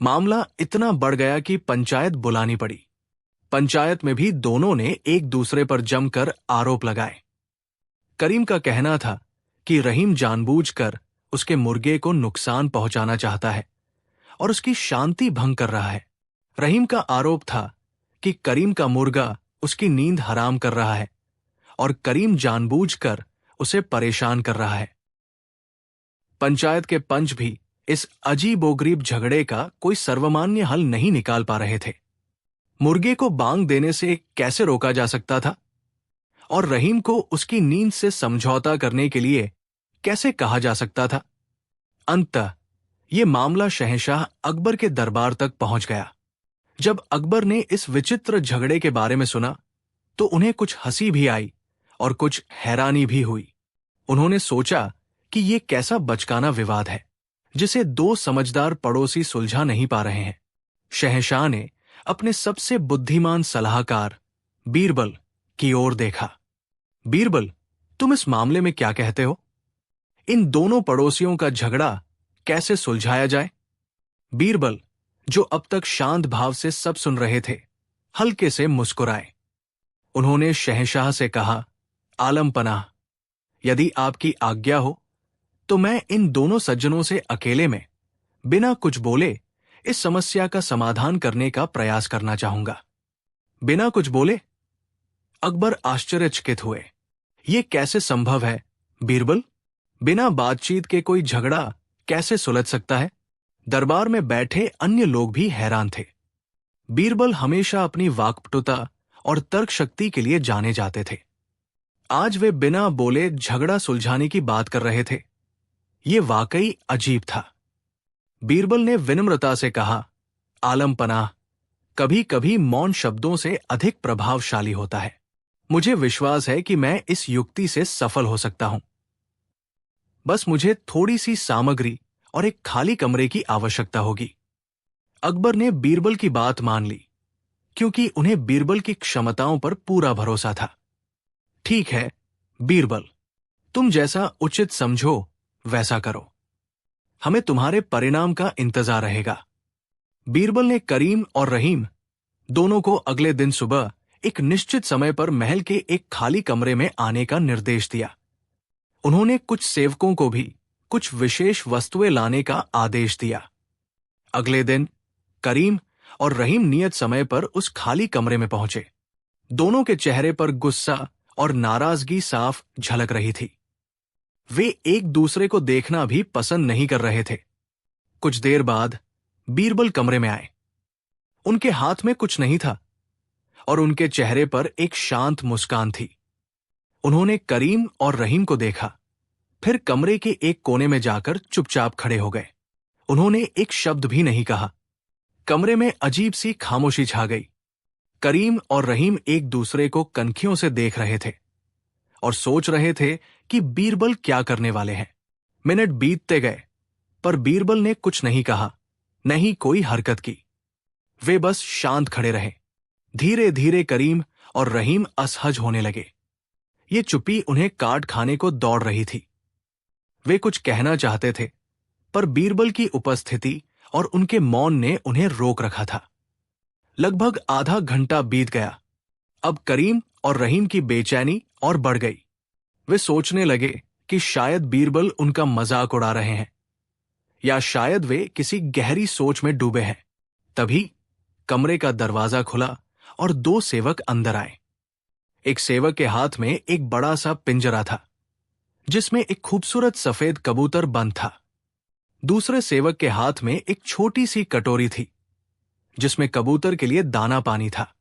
मामला इतना बढ़ गया कि पंचायत बुलानी पड़ी। पंचायत में भी दोनों ने एक दूसरे पर जमकर आरोप लगाए। करीम का कहना था कि रहीम जानबूझकर उसके मुर्गे को नुकसान पहुंचाना चाहता है और उसकी शांति भंग कर रहा है। रहीम का आरोप था कि करीम का मुर्गा उसकी नींद हराम कर रहा है और करीम जानबूझकर उसे परेशान कर रहा है। पंचायत के पंच भी इस अजीबोगरीब झगड़े का कोई सर्वमान्य हल नहीं निकाल पा रहे थे। मुर्गे को बांग देने से कैसे रोका जा सकता था और रहीम को उसकी नींद से समझौता करने के लिए कैसे कहा जा सकता था? अंततः ये मामला शहंशाह अकबर के दरबार तक पहुंच गया। जब अकबर ने इस विचित्र झगड़े के बारे में सुना तो उन्हें कुछ हंसी भी आई और कुछ हैरानी भी हुई। उन्होंने सोचा कि ये कैसा बचकाना विवाद है जिसे दो समझदार पड़ोसी सुलझा नहीं पा रहे हैं। शहंशाह ने अपने सबसे बुद्धिमान सलाहकार बीरबल की ओर देखा। बीरबल, तुम इस मामले में क्या कहते हो? इन दोनों पड़ोसियों का झगड़ा कैसे सुलझाया जाए? बीरबल, जो अब तक शांत भाव से सब सुन रहे थे, हल्के से मुस्कुराए। उन्होंने शहंशाह से कहा, आलम पनाह, यदि आपकी आज्ञा हो तो मैं इन दोनों सज्जनों से अकेले में बिना कुछ बोले इस समस्या का समाधान करने का प्रयास करना चाहूंगा। बिना कुछ बोले? अकबर आश्चर्यचकित हुए। ये कैसे संभव है बीरबल? बिना बातचीत के कोई झगड़ा कैसे सुलझ सकता है? दरबार में बैठे अन्य लोग भी हैरान थे। बीरबल हमेशा अपनी वाक्पटुता और तर्क शक्ति के लिए जाने जाते थे। आज वे बिना बोले झगड़ा सुलझाने की बात कर रहे थे। ये वाकई अजीब था। बीरबल ने विनम्रता से कहा, आलम पनाह, कभी कभी मौन शब्दों से अधिक प्रभावशाली होता है। मुझे विश्वास है कि मैं इस युक्ति से सफल हो सकता हूं। बस मुझे थोड़ी सी सामग्री और एक खाली कमरे की आवश्यकता होगी। अकबर ने बीरबल की बात मान ली, क्योंकि उन्हें बीरबल की क्षमताओं पर पूरा भरोसा था। ठीक है बीरबल, तुम जैसा उचित समझो वैसा करो। हमें तुम्हारे परिणाम का इंतजार रहेगा। बीरबल ने करीम और रहीम दोनों को अगले दिन सुबह एक निश्चित समय पर महल के एक खाली कमरे में आने का निर्देश दिया। उन्होंने कुछ सेवकों को भी कुछ विशेष वस्तुएं लाने का आदेश दिया। अगले दिन करीम और रहीम नियत समय पर उस खाली कमरे में पहुंचे। दोनों के चेहरे पर गुस्सा और नाराजगी साफ झलक रही थी। वे एक दूसरे को देखना भी पसंद नहीं कर रहे थे। कुछ देर बाद बीरबल कमरे में आए। उनके हाथ में कुछ नहीं था और उनके चेहरे पर एक शांत मुस्कान थी। उन्होंने करीम और रहीम को देखा, फिर कमरे के एक कोने में जाकर चुपचाप खड़े हो गए। उन्होंने एक शब्द भी नहीं कहा। कमरे में अजीब सी खामोशी छा गई। करीम और रहीम एक दूसरे को कनखियों से देख रहे थे और सोच रहे थे कि बीरबल क्या करने वाले हैं। मिनट बीतते गए, पर बीरबल ने कुछ नहीं कहा, नहीं कोई हरकत की। वे बस शांत खड़े रहे। धीरे धीरे करीम और रहीम असहज होने लगे। ये चुप्पी उन्हें काट खाने को दौड़ रही थी। वे कुछ कहना चाहते थे, पर बीरबल की उपस्थिति और उनके मौन ने उन्हें रोक रखा था। लगभग आधा घंटा बीत गया। अब करीम और रहीम की बेचैनी और बढ़ गई। वे सोचने लगे कि शायद बीरबल उनका मजाक उड़ा रहे हैं या शायद वे किसी गहरी सोच में डूबे हैं। तभी कमरे का दरवाजा खुला और दो सेवक अंदर आए। एक सेवक के हाथ में एक बड़ा सा पिंजरा था जिसमें एक खूबसूरत सफेद कबूतर बंद था। दूसरे सेवक के हाथ में एक छोटी सी कटोरी थी जिसमें कबूतर के लिए दाना पानी था।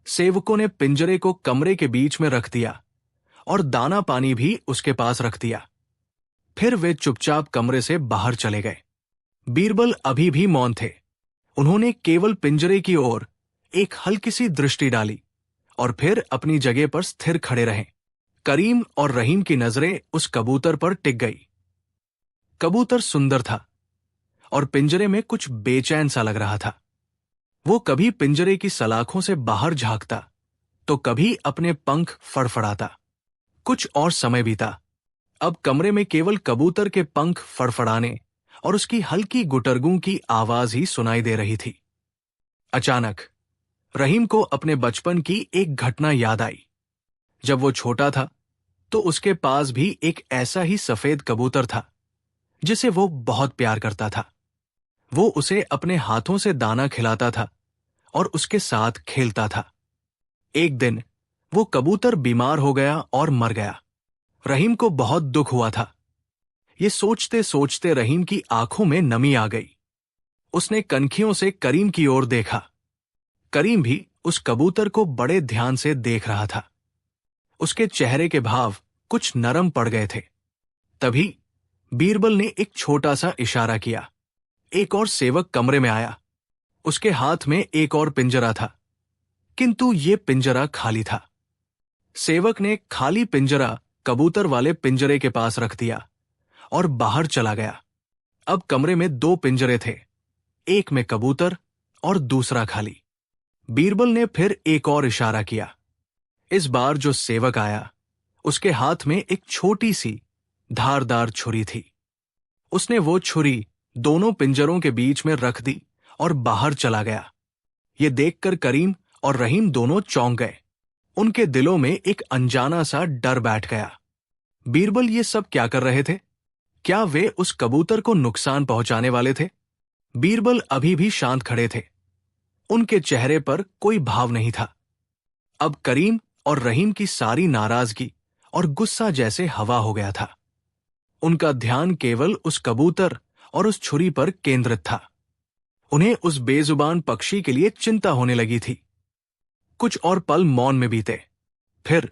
सेवकों ने पिंजरे को कमरे के बीच में रख दिया और दाना पानी भी उसके पास रख दिया। फिर वे चुपचाप कमरे से बाहर चले गए। बीरबल अभी भी मौन थे। उन्होंने केवल पिंजरे की ओर एक हल्की सी दृष्टि डाली और फिर अपनी जगह पर स्थिर खड़े रहे। करीम और रहीम की नजरें उस कबूतर पर टिक गई। कबूतर सुंदर था और पिंजरे में कुछ बेचैन सा लग रहा था। वो कभी पिंजरे की सलाखों से बाहर झांकता तो कभी अपने पंख फड़फड़ाता। कुछ और समय बीता। अब कमरे में केवल कबूतर के पंख फड़फड़ाने और उसकी हल्की गुटरगू की आवाज ही सुनाई दे रही थी। अचानक रहीम को अपने बचपन की एक घटना याद आई। जब वो छोटा था तो उसके पास भी एक ऐसा ही सफेद कबूतर था जिसे वो बहुत प्यार करता था। वो उसे अपने हाथों से दाना खिलाता था और उसके साथ खेलता था। एक दिन वो कबूतर बीमार हो गया और मर गया। रहीम को बहुत दुख हुआ था। ये सोचते सोचते रहीम की आंखों में नमी आ गई। उसने कनखियों से करीम की ओर देखा। करीम भी उस कबूतर को बड़े ध्यान से देख रहा था। उसके चेहरे के भाव कुछ नरम पड़ गए थे। तभी बीरबल ने एक छोटा सा इशारा किया। एक और सेवक कमरे में आया। उसके हाथ में एक और पिंजरा था, किंतु ये पिंजरा खाली था। सेवक ने खाली पिंजरा कबूतर वाले पिंजरे के पास रख दिया और बाहर चला गया। अब कमरे में 2 पिंजरे थे, एक में कबूतर और दूसरा खाली। बीरबल ने फिर एक और इशारा किया। इस बार जो सेवक आया उसके हाथ में एक छोटी सी धारदार छुरी थी। उसने वो छुरी दोनों पिंजरों के बीच में रख दी और बाहर चला गया। ये देखकर करीम और रहीम दोनों चौंक गए। उनके दिलों में एक अनजाना सा डर बैठ गया। बीरबल ये सब क्या कर रहे थे? क्या वे उस कबूतर को नुकसान पहुंचाने वाले थे? बीरबल अभी भी शांत खड़े थे। उनके चेहरे पर कोई भाव नहीं था। अब करीम और रहीम की सारी नाराजगी और गुस्सा जैसे हवा हो गया था। उनका ध्यान केवल उस कबूतर और उस छुरी पर केंद्रित था। उन्हें उस बेजुबान पक्षी के लिए चिंता होने लगी थी। कुछ और पल मौन में बीते। फिर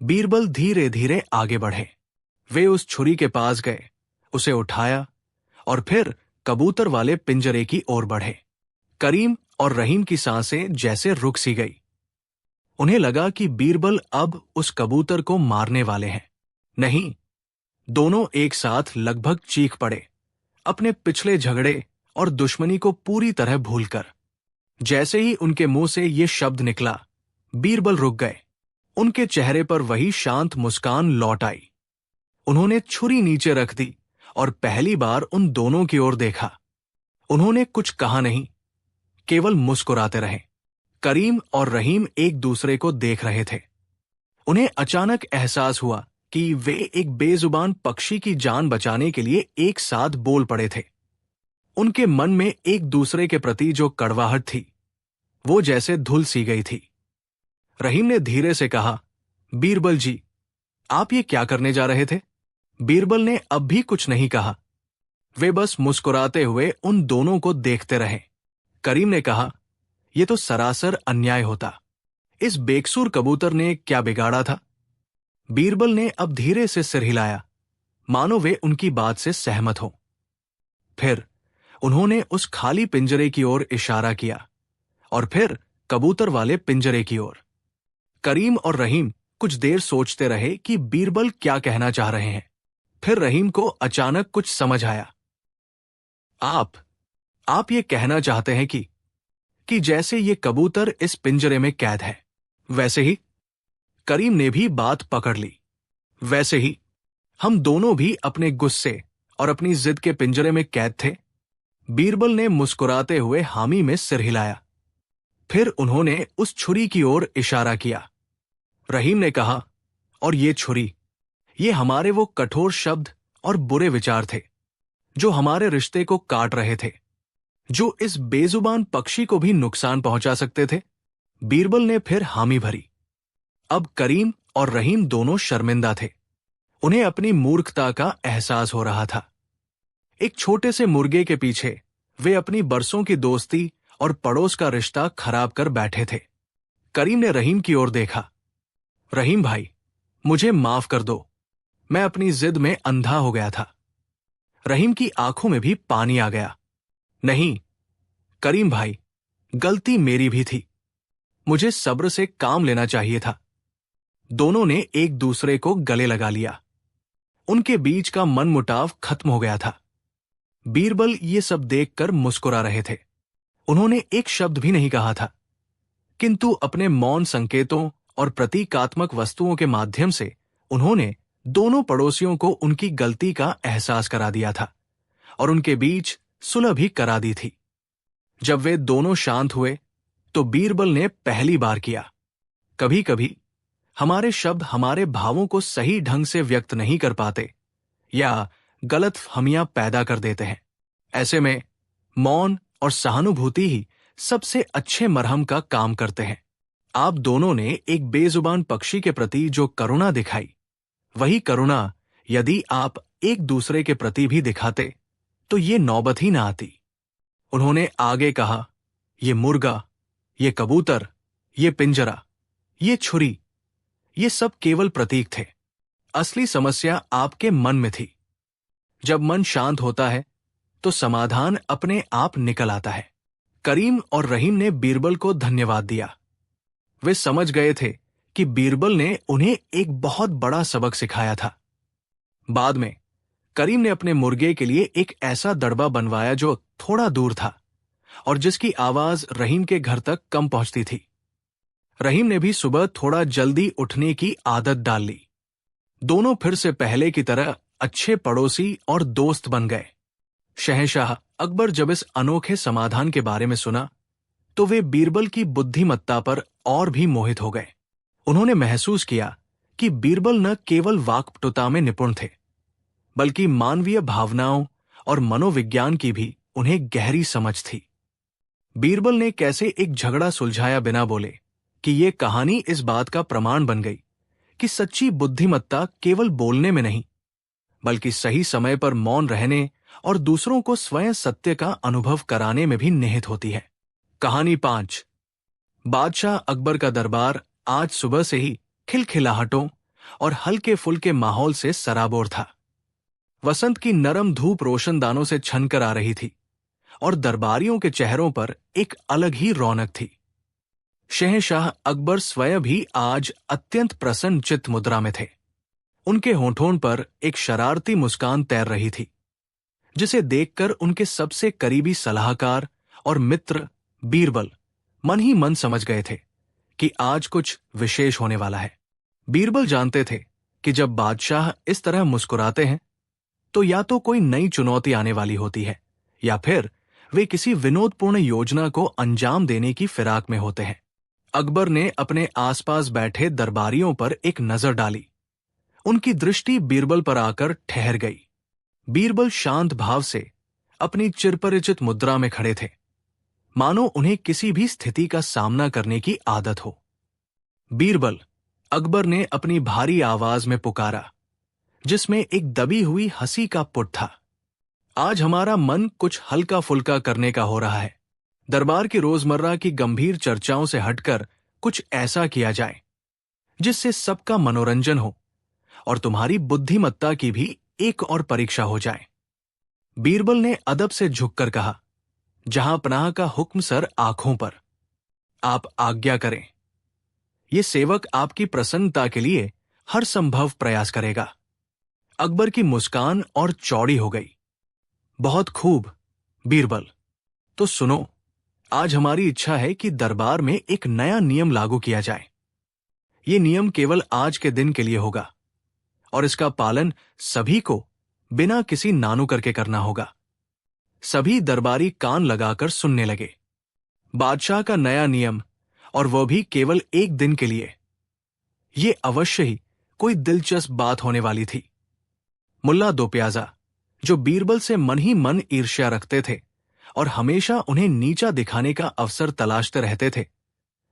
बीरबल धीरे धीरे आगे बढ़े। वे उस छुरी के पास गए, उसे उठाया और फिर कबूतर वाले पिंजरे की ओर बढ़े। करीम और रहीम की सांसें जैसे रुक सी गई। उन्हें लगा कि बीरबल अब उस कबूतर को मारने वाले हैं। नहीं, दोनों एक साथ लगभग चीख पड़े, अपने पिछले झगड़े और दुश्मनी को पूरी तरह भूलकर। जैसे ही उनके मुंह से ये शब्द निकला, बीरबल रुक गए। उनके चेहरे पर वही शांत मुस्कान लौट आई। उन्होंने छुरी नीचे रख दी और पहली बार उन दोनों की ओर देखा। उन्होंने कुछ कहा नहीं, केवल मुस्कुराते रहे। करीम और रहीम एक दूसरे को देख रहे थे। उन्हें अचानक एहसास हुआ कि वे एक बेजुबान पक्षी की जान बचाने के लिए एक साथ बोल पड़े थे। उनके मन में एक दूसरे के प्रति जो कड़वाहट थी, वो जैसे धुल सी गई थी। रहीम ने धीरे से कहा, बीरबल जी, आप ये क्या करने जा रहे थे? बीरबल ने अब भी कुछ नहीं कहा। वे बस मुस्कुराते हुए उन दोनों को देखते रहे। करीम ने कहा, यह तो सरासर अन्याय होता। इस बेकसूर कबूतर ने क्या बिगाड़ा था? बीरबल ने अब धीरे से सिर हिलाया, मानो वे उनकी बात से सहमत हो। फिर उन्होंने उस खाली पिंजरे की ओर इशारा किया और फिर कबूतर वाले पिंजरे की ओर। करीम और रहीम कुछ देर सोचते रहे कि बीरबल क्या कहना चाह रहे हैं। फिर रहीम को अचानक कुछ समझ आया। आप ये कहना चाहते हैं कि जैसे ये कबूतर इस पिंजरे में कैद है, वैसे ही? करीम ने भी बात पकड़ ली। वैसे ही हम दोनों भी अपने गुस्से और अपनी जिद के पिंजरे में कैद थे। बीरबल ने मुस्कुराते हुए हामी में सिर हिलाया। फिर उन्होंने उस छुरी की ओर इशारा किया। रहीम ने कहा, और ये छुरी, ये हमारे वो कठोर शब्द और बुरे विचार थे जो हमारे रिश्ते को काट रहे थे, जो इस बेजुबान पक्षी को भी नुकसान पहुंचा सकते थे। बीरबल ने फिर हामी भरी। अब करीम और रहीम दोनों शर्मिंदा थे। उन्हें अपनी मूर्खता का एहसास हो रहा था। एक छोटे से मुर्गे के पीछे वे अपनी बरसों की दोस्ती और पड़ोस का रिश्ता खराब कर बैठे थे। करीम ने रहीम की ओर देखा। रहीम भाई, मुझे माफ कर दो, मैं अपनी जिद में अंधा हो गया था। रहीम की आंखों में भी पानी आ गया। नहीं करीम भाई, गलती मेरी भी थी, मुझे सब्र से काम लेना चाहिए था। दोनों ने एक दूसरे को गले लगा लिया। उनके बीच का मनमुटाव खत्म हो गया था। बीरबल ये सब देखकर मुस्कुरा रहे थे। उन्होंने एक शब्द भी नहीं कहा था, किंतु अपने मौन संकेतों और प्रतीकात्मक वस्तुओं के माध्यम से उन्होंने दोनों पड़ोसियों को उनकी गलती का एहसास करा दिया था और उनके बीच सुलह भी करा दी थी। जब वे दोनों शांत हुए तो बीरबल ने पहली बार किया, कभी कभी हमारे शब्द हमारे भावों को सही ढंग से व्यक्त नहीं कर पाते या गलतफहमियां पैदा कर देते हैं। ऐसे में मौन और सहानुभूति ही सबसे अच्छे मरहम का काम करते हैं। आप दोनों ने एक बेजुबान पक्षी के प्रति जो करुणा दिखाई, वही करुणा यदि आप एक दूसरे के प्रति भी दिखाते तो ये नौबत ही ना आती। उन्होंने आगे कहा, ये मुर्गा, ये कबूतर, ये पिंजरा, ये छुरी, ये सब केवल प्रतीक थे। असली समस्या आपके मन में थी। जब मन शांत होता है तो समाधान अपने आप निकल आता है। करीम और रहीम ने बीरबल को धन्यवाद दिया। वे समझ गए थे कि बीरबल ने उन्हें एक बहुत बड़ा सबक सिखाया था। बाद में करीम ने अपने मुर्गे के लिए एक ऐसा दड़बा बनवाया जो थोड़ा दूर था और जिसकी आवाज रहीम के घर तक कम पहुंचती थी। रहीम ने भी सुबह थोड़ा जल्दी उठने की आदत डाल ली। दोनों फिर से पहले की तरह अच्छे पड़ोसी और दोस्त बन गए। शहंशाह अकबर जब इस अनोखे समाधान के बारे में सुना तो वे बीरबल की बुद्धिमत्ता पर और भी मोहित हो गए। उन्होंने महसूस किया कि बीरबल न केवल वाक्पटुता में निपुण थे, बल्कि मानवीय भावनाओं और मनोविज्ञान की भी उन्हें गहरी समझ थी। बीरबल ने कैसे एक झगड़ा सुलझाया बिना बोले कि ये कहानी इस बात का प्रमाण बन गई कि सच्ची बुद्धिमत्ता केवल बोलने में नहीं, बल्कि सही समय पर मौन रहने और दूसरों को स्वयं सत्य का अनुभव कराने में भी निहित होती है। कहानी 5। बादशाह अकबर का दरबार आज सुबह से ही खिलखिलाहटों और हल्के फुल्के माहौल से सराबोर था। वसंत की नरम धूप रोशनदानों से छनकर आ रही थी और दरबारियों के चेहरों पर एक अलग ही रौनक थी। शहंशाह अकबर स्वयं भी आज अत्यंत प्रसन्न चित्त मुद्रा में थे। उनके होठों पर एक शरारती मुस्कान तैर रही थी, जिसे देखकर उनके सबसे करीबी सलाहकार और मित्र बीरबल मन ही मन समझ गए थे कि आज कुछ विशेष होने वाला है। बीरबल जानते थे कि जब बादशाह इस तरह मुस्कुराते हैं तो या तो कोई नई चुनौती आने वाली होती है या फिर वे किसी विनोदपूर्ण योजना को अंजाम देने की फिराक में होते हैं। अकबर ने अपने आसपास बैठे दरबारियों पर एक नजर डाली। उनकी दृष्टि बीरबल पर आकर ठहर गई। बीरबल शांत भाव से अपनी चिरपरिचित मुद्रा में खड़े थे, मानो उन्हें किसी भी स्थिति का सामना करने की आदत हो। बीरबल, अकबर ने अपनी भारी आवाज में पुकारा, जिसमें एक दबी हुई हंसी का पुट था। आज हमारा मन कुछ हल्का फुल्का करने का हो रहा है। दरबार की रोजमर्रा की गंभीर चर्चाओं से हटकर कुछ ऐसा किया जाए जिससे सबका मनोरंजन हो और तुम्हारी बुद्धिमत्ता की भी एक और परीक्षा हो जाए। बीरबल ने अदब से झुककर कहा, जहां पनाह का हुक्म सर आंखों पर, आप आज्ञा करें। ये सेवक आपकी प्रसन्नता के लिए हर संभव प्रयास करेगा। अकबर की मुस्कान और चौड़ी हो गई। बहुत खूब बीरबल, तो सुनो, आज हमारी इच्छा है कि दरबार में एक नया नियम लागू किया जाए। ये नियम केवल आज के दिन के लिए होगा और इसका पालन सभी को बिना किसी नानुकर के करना होगा। सभी दरबारी कान लगाकर सुनने लगे। बादशाह का नया नियम, और वह भी केवल एक दिन के लिए। ये अवश्य ही कोई दिलचस्प बात होने वाली थी। मुल्ला दो प्याजा, जो बीरबल से मन ही मन ईर्ष्या रखते थे और हमेशा उन्हें नीचा दिखाने का अवसर तलाशते रहते थे,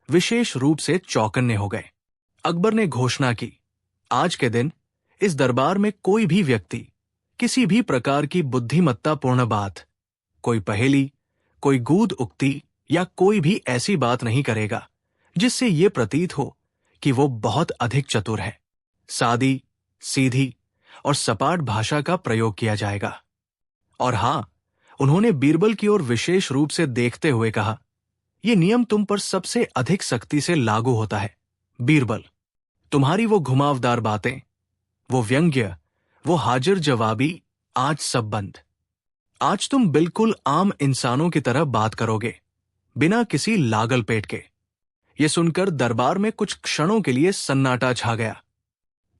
विशेष रूप से चौकन्ने हो गए। अकबर ने घोषणा की, आज के दिन इस दरबार में कोई भी व्यक्ति किसी भी प्रकार की बुद्धिमत्तापूर्ण बात, कोई पहेली, कोई गूढ़ उक्ति या कोई भी ऐसी बात नहीं करेगा जिससे ये प्रतीत हो कि वो बहुत अधिक चतुर है। सादी, सीधी और सपाट भाषा का प्रयोग किया जाएगा। और हां, उन्होंने बीरबल की ओर विशेष रूप से देखते हुए कहा, यह नियम तुम पर सबसे अधिक सख्ती से लागू होता है। बीरबल, तुम्हारी वो घुमावदार बातें, वो व्यंग्य, वो हाजिर जवाबी, आज सब बंद। आज तुम बिल्कुल आम इंसानों की तरह बात करोगे, बिना किसी लागल पेट के। ये सुनकर दरबार में कुछ क्षणों के लिए सन्नाटा छा गया।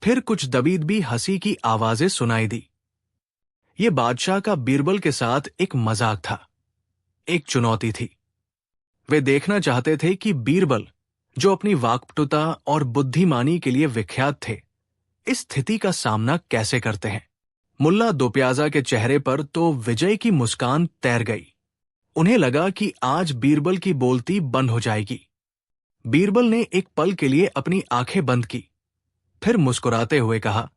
फिर कुछ दबीदबी हंसी की आवाजें सुनाई दी। ये बादशाह का बीरबल के साथ एक मजाक था, एक चुनौती थी। वे देखना चाहते थे कि बीरबल, जो अपनी वाक्पटुता और बुद्धिमानी के लिए विख्यात थे, इस स्थिति का सामना कैसे करते हैं। मुल्ला दोप्याजा के चेहरे पर तो विजय की मुस्कान तैर गई। उन्हें लगा कि आज बीरबल की बोलती बंद हो जाएगी। बीरबल ने एक पल के लिए अपनी आंखें बंद की, फिर मुस्कुराते हुए कहा,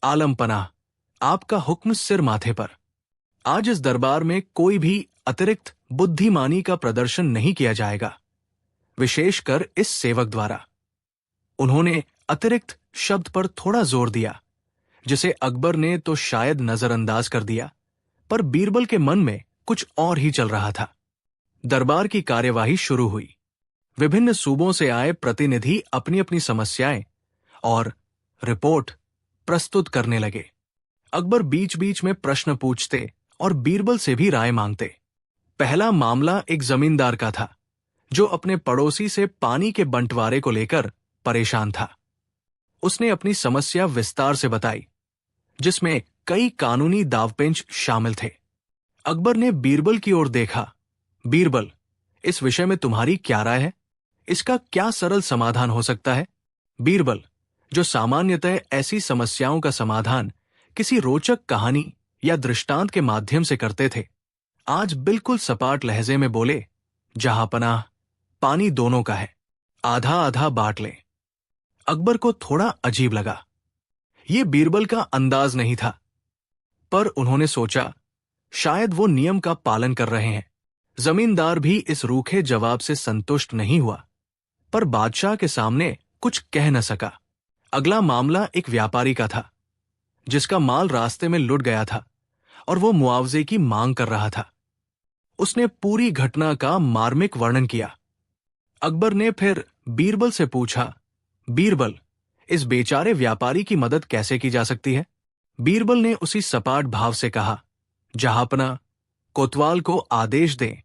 आलम पनाह, आपका हुक्म सिर माथे पर। आज इस दरबार में कोई भी अतिरिक्त बुद्धिमानी का प्रदर्शन नहीं किया जाएगा, विशेषकर इस सेवक द्वारा। उन्होंने अतिरिक्त शब्द पर थोड़ा जोर दिया, जिसे अकबर ने तो शायद नजरअंदाज कर दिया, पर बीरबल के मन में कुछ और ही चल रहा था। दरबार की कार्यवाही शुरू हुई। विभिन्न सूबों से आए प्रतिनिधि अपनी अपनी समस्याएं और रिपोर्ट प्रस्तुत करने लगे। अकबर बीच बीच में प्रश्न पूछते और बीरबल से भी राय मांगते। पहला मामला एक जमींदार का था, जो अपने पड़ोसी से पानी के बंटवारे को लेकर परेशान था। उसने अपनी समस्या विस्तार से बताई, जिसमें कई कानूनी दावपेंच शामिल थे। अकबर ने बीरबल की ओर देखा। बीरबल, इस विषय में तुम्हारी क्या राय है? इसका क्या सरल समाधान हो सकता है? बीरबल, जो सामान्यतः ऐसी समस्याओं का समाधान किसी रोचक कहानी या दृष्टांत के माध्यम से करते थे, आज बिल्कुल सपाट लहजे में बोले, जहां पनाह, पानी दोनों का है, आधा आधा बांट लें। अकबर को थोड़ा अजीब लगा। यह बीरबल का अंदाज नहीं था, पर उन्होंने सोचा, शायद वो नियम का पालन कर रहे हैं। जमींदार भी इस रूखे जवाब से संतुष्ट नहीं हुआ, पर बादशाह के सामने कुछ कह न सका। अगला मामला एक व्यापारी का था, जिसका माल रास्ते में लुट गया था और वो मुआवजे की मांग कर रहा था। उसने पूरी घटना का मार्मिक वर्णन किया। अकबर ने फिर बीरबल से पूछा, बीरबल, इस बेचारे व्यापारी की मदद कैसे की जा सकती है? बीरबल ने उसी सपाट भाव से कहा, जहांपना, कोतवाल को आदेश दें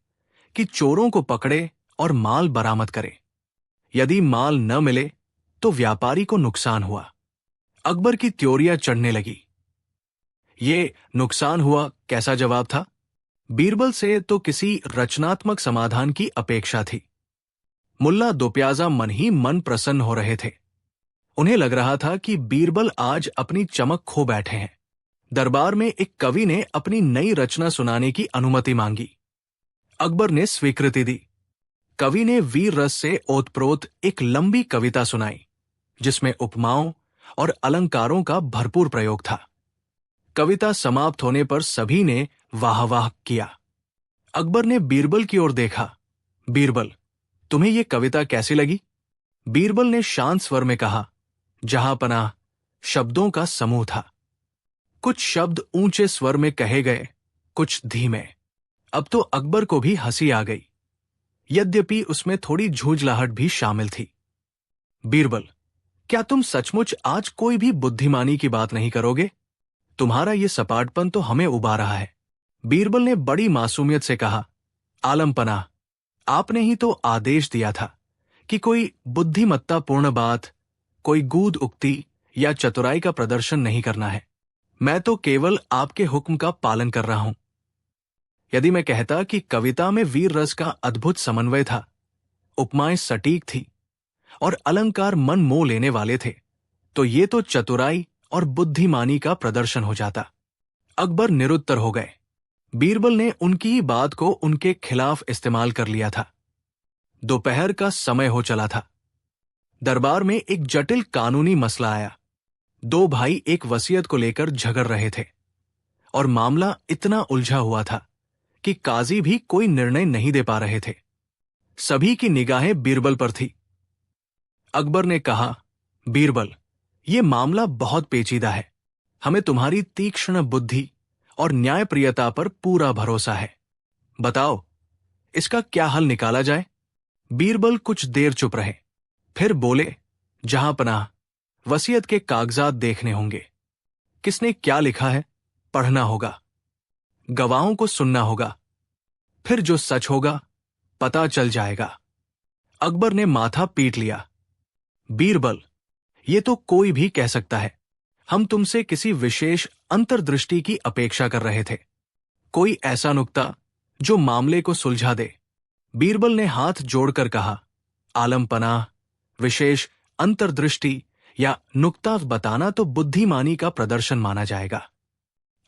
कि चोरों को पकड़े और माल बरामद करे। यदि माल न मिले तो व्यापारी को नुकसान हुआ। अकबर की त्योरियां चढ़ने लगी। ये नुकसान हुआ कैसा जवाब था? बीरबल से तो किसी रचनात्मक समाधान की अपेक्षा थी। मुल्ला दोप्याजा मन ही मन प्रसन्न हो रहे थे। उन्हें लग रहा था कि बीरबल आज अपनी चमक खो बैठे हैं। दरबार में एक कवि ने अपनी नई रचना सुनाने की अनुमति मांगी। अकबर ने स्वीकृति दी। कवि ने वीर रस से ओतप्रोत एक लंबी कविता सुनाई, जिसमें उपमाओं और अलंकारों का भरपूर प्रयोग था। कविता समाप्त होने पर सभी ने वाह वाह किया। अकबर ने बीरबल की ओर देखा। बीरबल, तुम्हें यह कविता कैसी लगी? बीरबल ने शांत स्वर में कहा, जहांपनाह, शब्दों का समूह था। कुछ शब्द ऊंचे स्वर में कहे गए, कुछ धीमे। अब तो अकबर को भी हंसी आ गई, यद्यपि उसमें थोड़ी झूझलाहट भी शामिल थी। बीरबल, क्या तुम सचमुच आज कोई भी बुद्धिमानी की बात नहीं करोगे? तुम्हारा ये सपाटपन तो हमें उबा रहा है। बीरबल ने बड़ी मासूमियत से कहा, आलम पनाह, आपने ही तो आदेश दिया था कि कोई बुद्धिमत्तापूर्ण बात, कोई गूढ़ उक्ति या चतुराई का प्रदर्शन नहीं करना है। मैं तो केवल आपके हुक्म का पालन कर रहा हूं। यदि मैं कहता कि कविता में वीर रस का अद्भुत समन्वय था, उपमाएं सटीक थी और अलंकार मन मोह लेने वाले थे, तो ये तो चतुराई और बुद्धिमानी का प्रदर्शन हो जाता। अकबर निरुत्तर हो गए। बीरबल ने उनकी ही बात को उनके खिलाफ इस्तेमाल कर लिया था। दोपहर का समय हो चला था। दरबार में एक जटिल कानूनी मसला आया। दो भाई एक वसीयत को लेकर झगड़ रहे थे और मामला इतना उलझा हुआ था कि काजी भी कोई निर्णय नहीं दे पा रहे थे। सभी की निगाहें बीरबल पर थी। अकबर ने कहा, बीरबल, यह मामला बहुत पेचीदा है। हमें तुम्हारी तीक्ष्ण बुद्धि और न्यायप्रियता पर पूरा भरोसा है। बताओ, इसका क्या हल निकाला जाए? बीरबल कुछ देर चुप रहे, फिर बोले, जहां पनाह, वसीयत के कागजात देखने होंगे। किसने क्या लिखा है पढ़ना होगा, गवाहों को सुनना होगा, फिर जो सच होगा पता चल जाएगा। अकबर ने माथा पीट लिया। बीरबल, ये तो कोई भी कह सकता है। हम तुमसे किसी विशेष अंतर्दृष्टि की अपेक्षा कर रहे थे, कोई ऐसा नुक्ता जो मामले को सुलझा दे। बीरबल ने हाथ जोड़कर कहा, आलम पनाह, विशेष अंतर्दृष्टि या नुक्ता बताना तो बुद्धिमानी का प्रदर्शन माना जाएगा।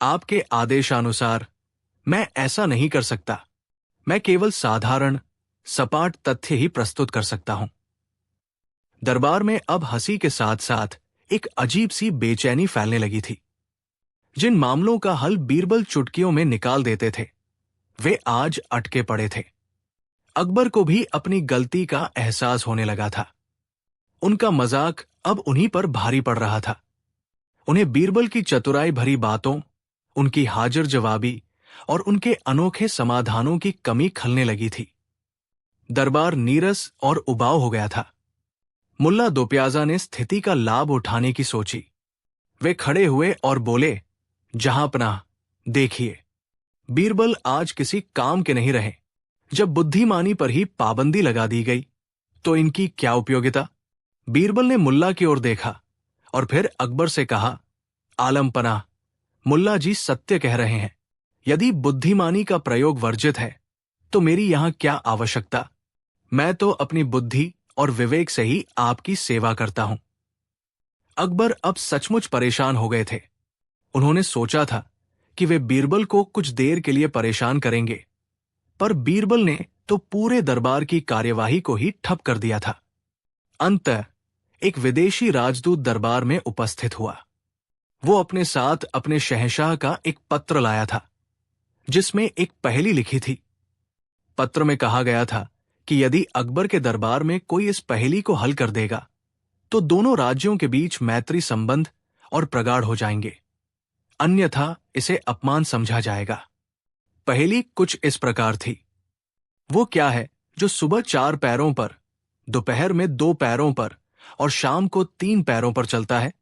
आपके आदेशानुसार मैं ऐसा नहीं कर सकता। मैं केवल साधारण सपाट तथ्य ही प्रस्तुत कर सकता हूं। दरबार में अब हंसी के साथ साथ एक अजीब सी बेचैनी फैलने लगी थी। जिन मामलों का हल बीरबल चुटकियों में निकाल देते थे, वे आज अटके पड़े थे। अकबर को भी अपनी गलती का एहसास होने लगा था। उनका मजाक अब उन्हीं पर भारी पड़ रहा था। उन्हें बीरबल की चतुराई भरी बातों, उनकी हाजिर जवाबी और उनके अनोखे समाधानों की कमी खलने लगी थी। दरबार नीरस और उबाऊ हो गया था। मुल्ला दोप्याजा ने स्थिति का लाभ उठाने की सोची। वे खड़े हुए और बोले, जहां पनाह, देखिए, बीरबल आज किसी काम के नहीं रहे। जब बुद्धिमानी पर ही पाबंदी लगा दी गई तो इनकी क्या उपयोगिता? बीरबल ने मुल्ला की ओर देखा और फिर अकबर से कहा, आलम पनाह, मुल्ला जी सत्य कह रहे हैं। यदि बुद्धिमानी का प्रयोग वर्जित है तो मेरी यहां क्या आवश्यकता? मैं तो अपनी बुद्धि और विवेक से ही आपकी सेवा करता हूं। अकबर अब सचमुच परेशान हो गए थे। उन्होंने सोचा था कि वे बीरबल को कुछ देर के लिए परेशान करेंगे, पर बीरबल ने तो पूरे दरबार की कार्यवाही को ही ठप कर दिया था। अंततः एक विदेशी राजदूत दरबार में उपस्थित हुआ। वो अपने साथ अपने शहंशाह का एक पत्र लाया था, जिसमें एक पहेली लिखी थी। पत्र में कहा गया था कि यदि अकबर के दरबार में कोई इस पहेली को हल कर देगा तो दोनों राज्यों के बीच मैत्री संबंध और प्रगाढ़ हो जाएंगे, अन्यथा इसे अपमान समझा जाएगा। पहेली कुछ इस प्रकार थी, वो क्या है जो सुबह 4 पैरों पर, दोपहर में 2 पैरों पर और शाम को 3 पैरों पर चलता है?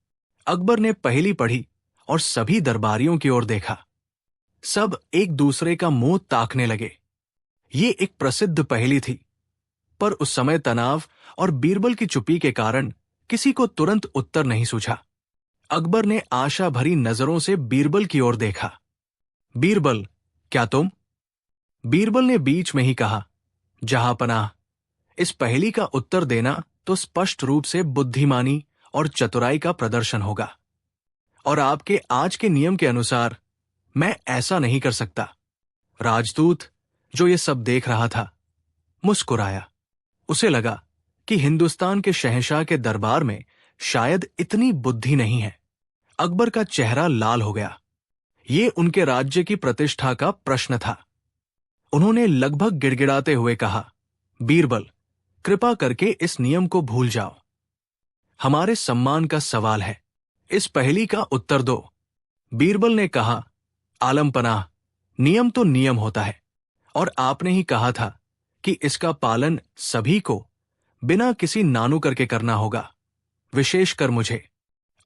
अकबर ने पहेली पढ़ी और सभी दरबारियों की ओर देखा। सब एक दूसरे का मुंह ताकने लगे। ये एक प्रसिद्ध पहेली थी, पर उस समय तनाव और बीरबल की चुप्पी के कारण किसी को तुरंत उत्तर नहीं सूझा। अकबर ने आशा भरी नजरों से बीरबल की ओर देखा। बीरबल, क्या तुम? बीरबल ने बीच में ही कहा, जहां पनाह, इस पहेली का उत्तर देना तो स्पष्ट रूप से बुद्धिमानी और चतुराई का प्रदर्शन होगा, और आपके आज के नियम के अनुसार मैं ऐसा नहीं कर सकता। राजदूत, जो ये सब देख रहा था, मुस्कुराया। उसे लगा कि हिंदुस्तान के शहंशाह के दरबार में शायद इतनी बुद्धि नहीं है। अकबर का चेहरा लाल हो गया। ये उनके राज्य की प्रतिष्ठा का प्रश्न था। उन्होंने लगभग गिड़गिड़ाते हुए कहा, बीरबल, कृपा करके इस नियम को भूल जाओ। हमारे सम्मान का सवाल है, इस पहेली का उत्तर दो। बीरबल ने कहा, आलम पनाह, नियम तो नियम होता है, और आपने ही कहा था कि इसका पालन सभी को बिना किसी नानुकर के करना होगा, विशेषकर मुझे।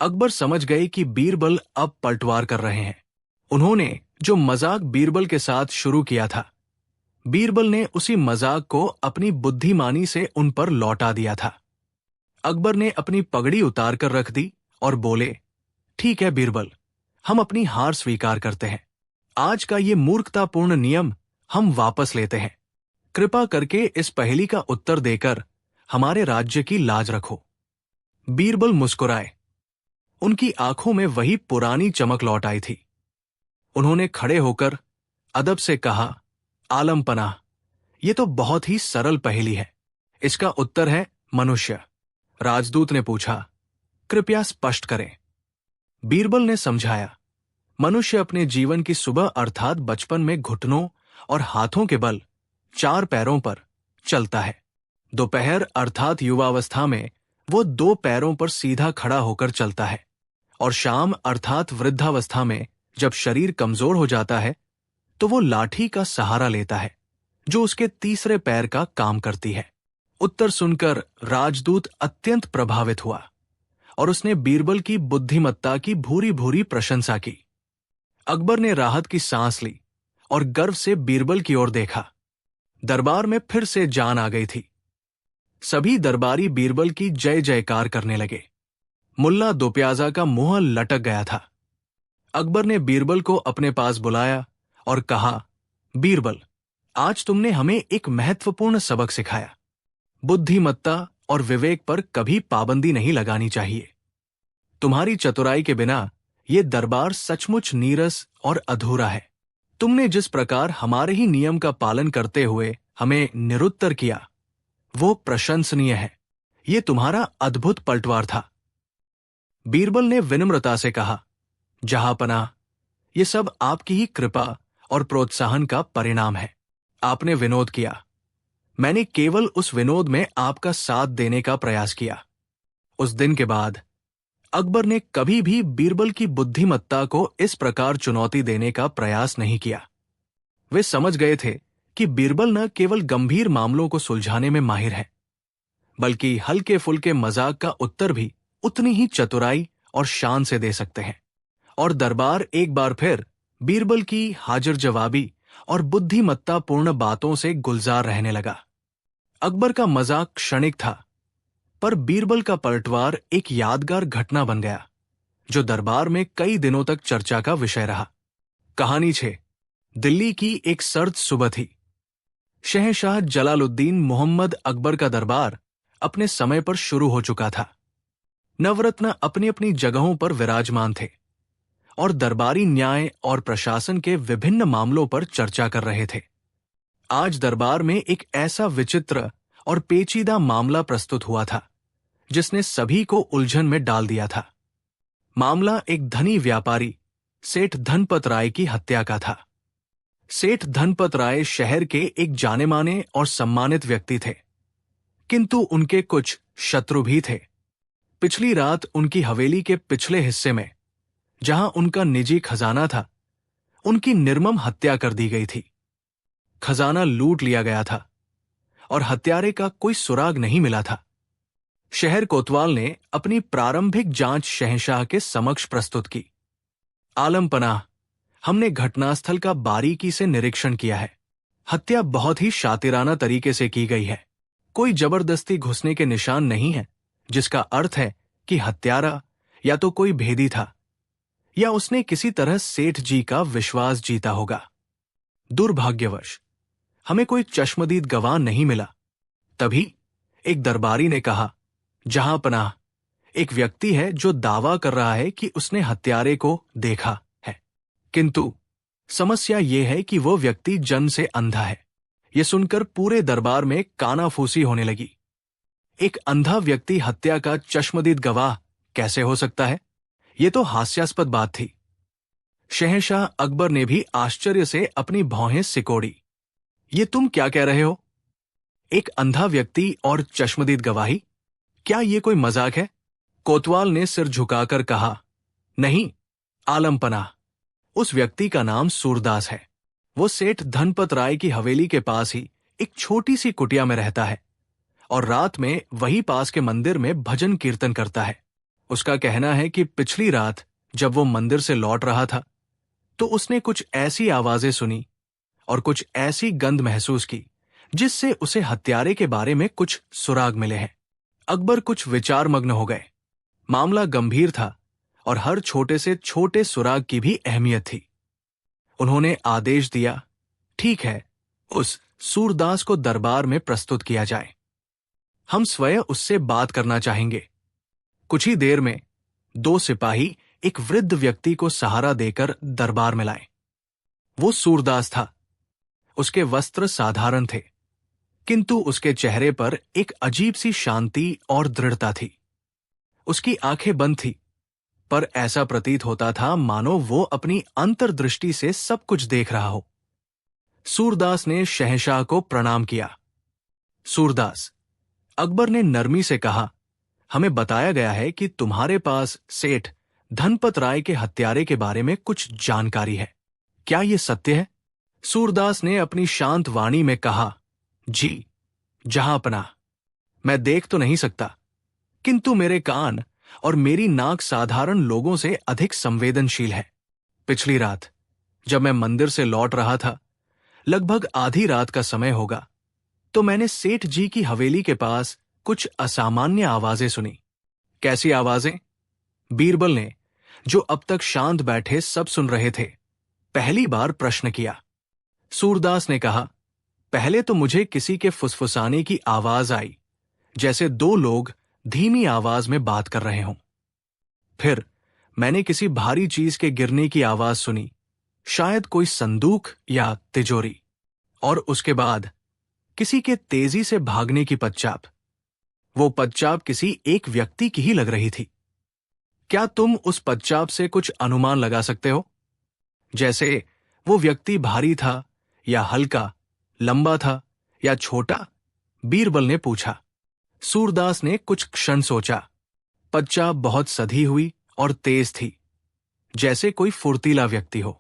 अकबर समझ गए कि बीरबल अब पलटवार कर रहे हैं। उन्होंने जो मजाक बीरबल के साथ शुरू किया था, बीरबल ने उसी मजाक को अपनी बुद्धिमानी से उन पर लौटा दिया था। अकबर ने अपनी पगड़ी उतार कर रख दी और बोले, ठीक है बीरबल, हम अपनी हार स्वीकार करते हैं। आज का ये मूर्खतापूर्ण नियम हम वापस लेते हैं। कृपा करके इस पहेली का उत्तर देकर हमारे राज्य की लाज रखो। बीरबल मुस्कुराए। उनकी आंखों में वही पुरानी चमक लौट आई थी। उन्होंने खड़े होकर अदब से कहा, आलम पनाह, ये तो बहुत ही सरल पहेली है। इसका उत्तर है मनुष्य। राजदूत ने पूछा, कृपया स्पष्ट करें। बीरबल ने समझाया, मनुष्य अपने जीवन की सुबह अर्थात बचपन में घुटनों और हाथों के बल 4 पैरों पर चलता है। दोपहर अर्थात युवावस्था में वो 2 पैरों पर सीधा खड़ा होकर चलता है, और शाम अर्थात वृद्धावस्था में जब शरीर कमजोर हो जाता है तो वो लाठी का सहारा लेता है, जो उसके तीसरे पैर का काम करती है। उत्तर सुनकर राजदूत अत्यंत प्रभावित हुआ और उसने बीरबल की बुद्धिमत्ता की भूरी भूरी प्रशंसा की। अकबर ने राहत की सांस ली और गर्व से बीरबल की ओर देखा। दरबार में फिर से जान आ गई थी। सभी दरबारी बीरबल की जय जयकार करने लगे। मुल्ला दोप्याजा का मुंह लटक गया था। अकबर ने बीरबल को अपने पास बुलाया और कहा, बीरबल, आज तुमने हमें एक महत्वपूर्ण सबक सिखाया। बुद्धिमत्ता और विवेक पर कभी पाबंदी नहीं लगानी चाहिए। तुम्हारी चतुराई के बिना ये दरबार सचमुच नीरस और अधूरा है। तुमने जिस प्रकार हमारे ही नियम का पालन करते हुए हमें निरुत्तर किया, वो प्रशंसनीय है। ये तुम्हारा अद्भुत पलटवार था। बीरबल ने विनम्रता से कहा, जहांपनाह, ये सब आपकी ही कृपा और प्रोत्साहन का परिणाम है। आपने विनोद किया, मैंने केवल उस विनोद में आपका साथ देने का प्रयास किया। उस दिन के बाद अकबर ने कभी भी बीरबल की बुद्धिमत्ता को इस प्रकार चुनौती देने का प्रयास नहीं किया। वे समझ गए थे कि बीरबल न केवल गंभीर मामलों को सुलझाने में माहिर है, बल्कि हल्के फुल्के मजाक का उत्तर भी उतनी ही चतुराई और शान से दे सकते हैं। और दरबार एक बार फिर बीरबल की हाजिर जवाबी और बुद्धिमत्तापूर्ण बातों से गुलजार रहने लगा। अकबर का मजाक क्षणिक था, पर बीरबल का पलटवार एक यादगार घटना बन गया, जो दरबार में कई दिनों तक चर्चा का विषय रहा। कहानी 6। दिल्ली की एक सर्द सुबह थी। शहंशाह जलालुद्दीन मोहम्मद अकबर का दरबार अपने समय पर शुरू हो चुका था। नवरत्न अपनी अपनी जगहों पर विराजमान थे और दरबारी न्याय और प्रशासन के विभिन्न मामलों पर चर्चा कर रहे थे। आज दरबार में एक ऐसा विचित्र और पेचीदा मामला प्रस्तुत हुआ था जिसने सभी को उलझन में डाल दिया था। मामला एक धनी व्यापारी सेठ धनपत राय की हत्या का था। सेठ धनपत राय शहर के एक जाने माने और सम्मानित व्यक्ति थे, किंतु उनके कुछ शत्रु भी थे। पिछली रात उनकी हवेली के पिछले हिस्से में, जहां उनका निजी खजाना था, उनकी निर्मम हत्या कर दी गई थी। खजाना लूट लिया गया था और हत्यारे का कोई सुराग नहीं मिला था। शहर कोतवाल ने अपनी प्रारंभिक जांच शहंशाह के समक्ष प्रस्तुत की। आलम पनाह, हमने घटनास्थल का बारीकी से निरीक्षण किया है। हत्या बहुत ही शातिराना तरीके से की गई है। कोई जबरदस्ती घुसने के निशान नहीं है, जिसका अर्थ है कि हत्यारा या तो कोई भेदी था या उसने किसी तरह सेठ जी का विश्वास जीता होगा। दुर्भाग्यवश हमें कोई चश्मदीद गवाह नहीं मिला। तभी एक दरबारी ने कहा, जहांपनाह, एक व्यक्ति है जो दावा कर रहा है कि उसने हत्यारे को देखा है, किंतु समस्या यह है कि वो व्यक्ति जन्म से अंधा है। यह सुनकर पूरे दरबार में कानाफूसी होने लगी। एक अंधा व्यक्ति हत्या का चश्मदीद गवाह कैसे हो सकता है? यह तो हास्यास्पद बात थी। शहंशाह अकबर ने भी आश्चर्य से अपनी भौहें सिकोड़ी। ये तुम क्या कह रहे हो? एक अंधा व्यक्ति और चश्मदीद गवाही? क्या ये कोई मजाक है? कोतवाल ने सिर झुकाकर कहा, नहीं आलम पनाह, उस व्यक्ति का नाम सूरदास है। वो सेठ धनपत राय की हवेली के पास ही एक छोटी सी कुटिया में रहता है और रात में वही पास के मंदिर में भजन कीर्तन करता है। उसका कहना है कि पिछली रात जब वो मंदिर से लौट रहा था तो उसने कुछ ऐसी आवाजें सुनी और कुछ ऐसी गंध महसूस की जिससे उसे हत्यारे के बारे में कुछ सुराग मिले हैं। अकबर कुछ विचारमग्न हो गए। मामला गंभीर था और हर छोटे से छोटे सुराग की भी अहमियत थी। उन्होंने आदेश दिया, ठीक है, उस सूरदास को दरबार में प्रस्तुत किया जाए। हम स्वयं उससे बात करना चाहेंगे। कुछ ही देर में 2 सिपाही एक वृद्ध व्यक्ति को सहारा देकर दरबार में लाए। वो सूरदास था। उसके वस्त्र साधारण थे, किंतु उसके चेहरे पर एक अजीब सी शांति और दृढ़ता थी। उसकी आंखें बंद थी, पर ऐसा प्रतीत होता था मानो वो अपनी अंतर्दृष्टि से सब कुछ देख रहा हो। सूरदास ने शहंशाह को प्रणाम किया। सूरदास, अकबर ने नरमी से कहा, हमें बताया गया है कि तुम्हारे पास सेठ धनपत राय के हत्यारे के बारे में कुछ जानकारी है। क्या यह सत्य है? सूरदास ने अपनी शांत वाणी में कहा, जी जहांपनाह, मैं देख तो नहीं सकता, किंतु मेरे कान और मेरी नाक साधारण लोगों से अधिक संवेदनशील है। पिछली रात जब मैं मंदिर से लौट रहा था, लगभग आधी रात का समय होगा, तो मैंने सेठ जी की हवेली के पास कुछ असामान्य आवाजें सुनी। कैसी आवाजें? बीरबल ने, जो अब तक शांत बैठे सब सुन रहे थे, पहली बार प्रश्न किया। सूरदास ने कहा, पहले तो मुझे किसी के फुसफुसाने की आवाज आई, जैसे दो लोग धीमी आवाज में बात कर रहे हों। फिर मैंने किसी भारी चीज के गिरने की आवाज सुनी, शायद कोई संदूक या तिजोरी। और उसके बाद किसी के तेजी से भागने की पदचाप। वो पदचाप किसी एक व्यक्ति की ही लग रही थी। क्या तुम उस पदचाप से कुछ अनुमान लगा सकते हो? जैसे वो व्यक्ति भारी था या हल्का, लंबा था या छोटा? बीरबल ने पूछा। सूरदास ने कुछ क्षण सोचा। पदचाप बहुत सधी हुई और तेज थी, जैसे कोई फुर्तीला व्यक्ति हो।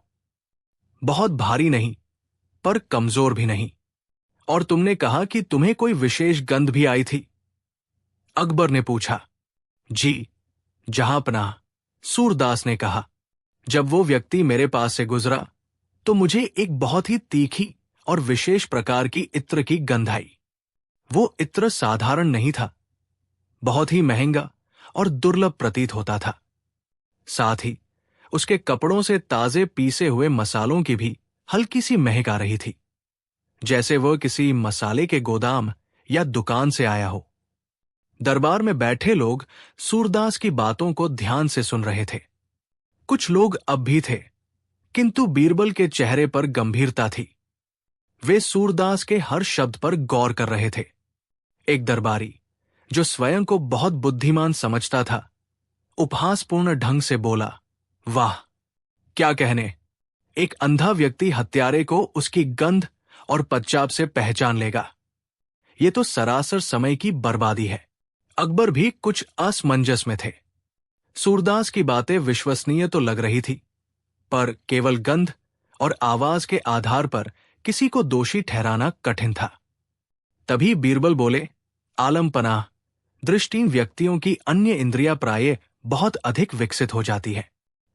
बहुत भारी नहीं, पर कमजोर भी नहीं। और तुमने कहा कि तुम्हें कोई विशेष गंध भी आई थी? अकबर ने पूछा। जी जहांपनाह, सूरदास ने कहा, जब वो व्यक्ति मेरे पास से गुजरा तो मुझे एक बहुत ही तीखी और विशेष प्रकार की इत्र की गंध आई। वो इत्र साधारण नहीं था, बहुत ही महंगा और दुर्लभ प्रतीत होता था। साथ ही उसके कपड़ों से ताजे पीसे हुए मसालों की भी हल्की सी महक आ रही थी, जैसे वह किसी मसाले के गोदाम या दुकान से आया हो। दरबार में बैठे लोग सूरदास की बातों को ध्यान से सुन रहे थे। कुछ लोग अब भी थे, किंतु बीरबल के चेहरे पर गंभीरता थी। वे सूरदास के हर शब्द पर गौर कर रहे थे। एक दरबारी, जो स्वयं को बहुत बुद्धिमान समझता था, उपहासपूर्ण ढंग से बोला, वाह, क्या कहने, एक अंधा व्यक्ति हत्यारे को उसकी गंध और पदचाप से पहचान लेगा। ये तो सरासर समय की बर्बादी है। अकबर भी कुछ असमंजस में थे। सूरदास की बातें विश्वसनीय तो लग रही थी, पर केवल गंध और आवाज के आधार पर किसी को दोषी ठहराना कठिन था। तभी बीरबल बोले, आलमपनाह, दृष्टिहीन व्यक्तियों की अन्य इंद्रियां प्रायः बहुत अधिक विकसित हो जाती है।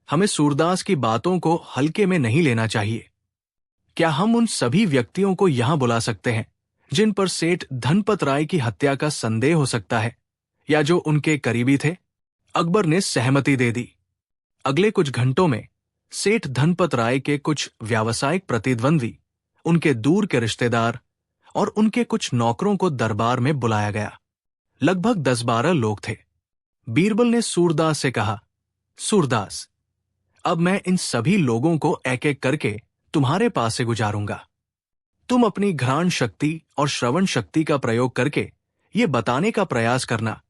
हमें सूरदास की बातों को हल्के में नहीं लेना चाहिए। क्या हम उन सभी व्यक्तियों को यहां बुला सकते हैं जिन पर सेठ धनपत राय की हत्या का संदेह हो सकता है, या जो उनके करीबी थे? अकबर ने सहमति दे दी। अगले कुछ घंटों में सेठ धनपत राय के कुछ व्यावसायिक प्रतिद्वंद्वी, उनके दूर के रिश्तेदार और उनके कुछ नौकरों को दरबार में बुलाया गया। लगभग 10-12 लोग थे। बीरबल ने सूरदास से कहा, सूरदास, अब मैं इन सभी लोगों को एक एक करके तुम्हारे पास से गुजारूंगा। तुम अपनी घ्राण शक्ति और श्रवण शक्ति का प्रयोग करके ये बताने का प्रयास करना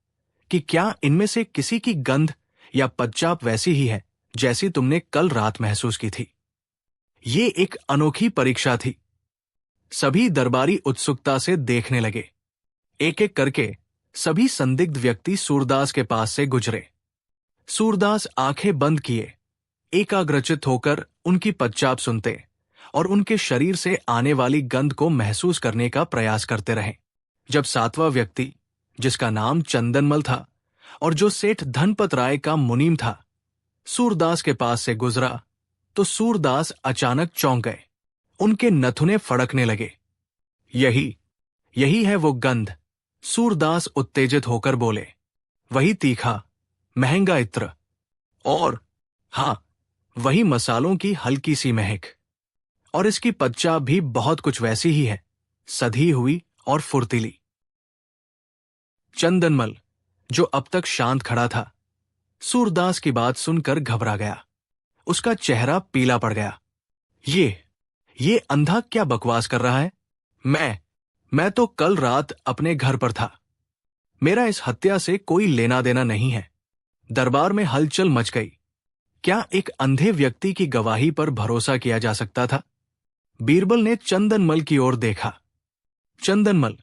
कि क्या इनमें से किसी की गंध या पदचाप वैसी ही है जैसी तुमने कल रात महसूस की थी। ये एक अनोखी परीक्षा थी। सभी दरबारी उत्सुकता से देखने लगे। एक एक करके सभी संदिग्ध व्यक्ति सूरदास के पास से गुजरे। सूरदास आंखें बंद किए एकाग्रचित होकर उनकी पदचाप सुनते और उनके शरीर से आने वाली गंध को महसूस करने का प्रयास करते रहे। जब 7वां व्यक्ति, जिसका नाम चंदनमल था और जो सेठ धनपत राय का मुनीम था, सूरदास के पास से गुजरा तो सूरदास अचानक चौंक गए। उनके नथुने फड़कने लगे। यही है वो गंध। सूरदास उत्तेजित होकर बोले, वही तीखा महंगा इत्र, और हाँ, वही मसालों की हल्की सी महक। और इसकी पदचाप भी बहुत कुछ वैसी ही है, सधी हुई और फुर्तीली। चंदनमल, जो अब तक शांत खड़ा था, सूरदास की बात सुनकर घबरा गया। उसका चेहरा पीला पड़ गया। ये अंधा क्या बकवास कर रहा है? मैं तो कल रात अपने घर पर था। मेरा इस हत्या से कोई लेना देना नहीं है। दरबार में हलचल मच गई। क्या एक अंधे व्यक्ति की गवाही पर भरोसा किया जा सकता था? बीरबल ने चंदनमल की ओर देखा। चंदनमल,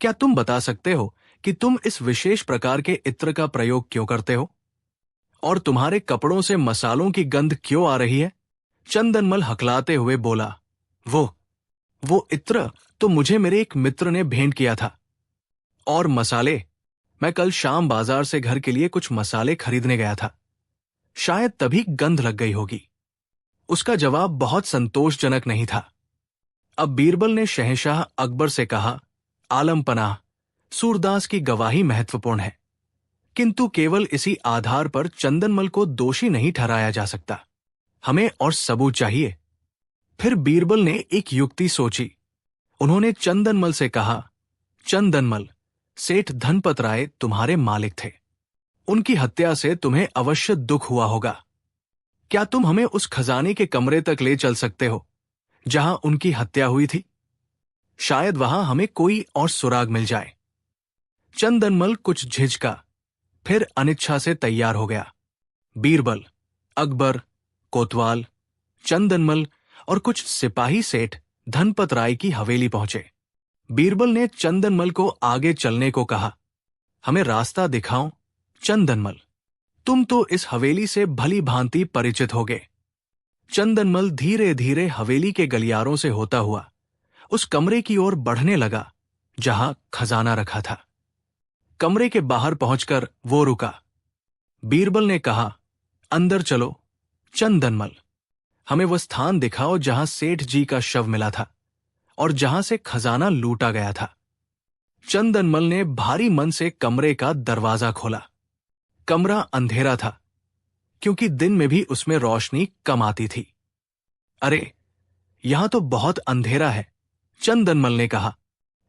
क्या तुम बता सकते हो कि तुम इस विशेष प्रकार के इत्र का प्रयोग क्यों करते हो? और तुम्हारे कपड़ों से मसालों की गंध क्यों आ रही है? चंदनमल हकलाते हुए बोला, वो इत्र तो मुझे मेरे एक मित्र ने भेंट किया था। और मसाले? मैं कल शाम बाजार से घर के लिए कुछ मसाले खरीदने गया था। शायद तभी गंध लग गई होगी। उसका जवाब बहुत संतोषजनक नहीं था। अब बीरबल ने शहंशाह अकबर से कहा, आलम पनाह, सूरदास की गवाही महत्वपूर्ण है, किंतु केवल इसी आधार पर चंदनमल को दोषी नहीं ठहराया जा सकता। हमें और सबूत चाहिए। फिर बीरबल ने एक युक्ति सोची। उन्होंने चंदनमल से कहा, चंदनमल, सेठ धनपत राय तुम्हारे मालिक थे। उनकी हत्या से तुम्हें अवश्य दुख हुआ होगा। क्या तुम हमें उस खजाने के कमरे तक ले चल सकते हो जहां उनकी हत्या हुई थी? शायद वहां हमें कोई और सुराग मिल जाए। चंदनमल कुछ झिझका, फिर अनिच्छा से तैयार हो गया। बीरबल, अकबर, कोतवाल, चंदनमल और कुछ सिपाही सेठ धनपत राय की हवेली पहुंचे। बीरबल ने चंदनमल को आगे चलने को कहा। हमें रास्ता दिखाओ। चंदनमल, तुम तो इस हवेली से भली भांति परिचित होगे। चंदनमल धीरे धीरे हवेली के गलियारों से होता हुआ उस कमरे की ओर बढ़ने लगा जहां खजाना रखा था। कमरे के बाहर पहुंचकर वो रुका। बीरबल ने कहा, अंदर चलो। चंदनमल, हमें वो स्थान दिखाओ जहां सेठ जी का शव मिला था और जहां से खजाना लूटा गया था। चंदनमल ने भारी मन से कमरे का दरवाजा खोला। कमरा अंधेरा था, क्योंकि दिन में भी उसमें रोशनी कम आती थी। अरे, यहां तो बहुत अंधेरा है, चंदनमल ने कहा।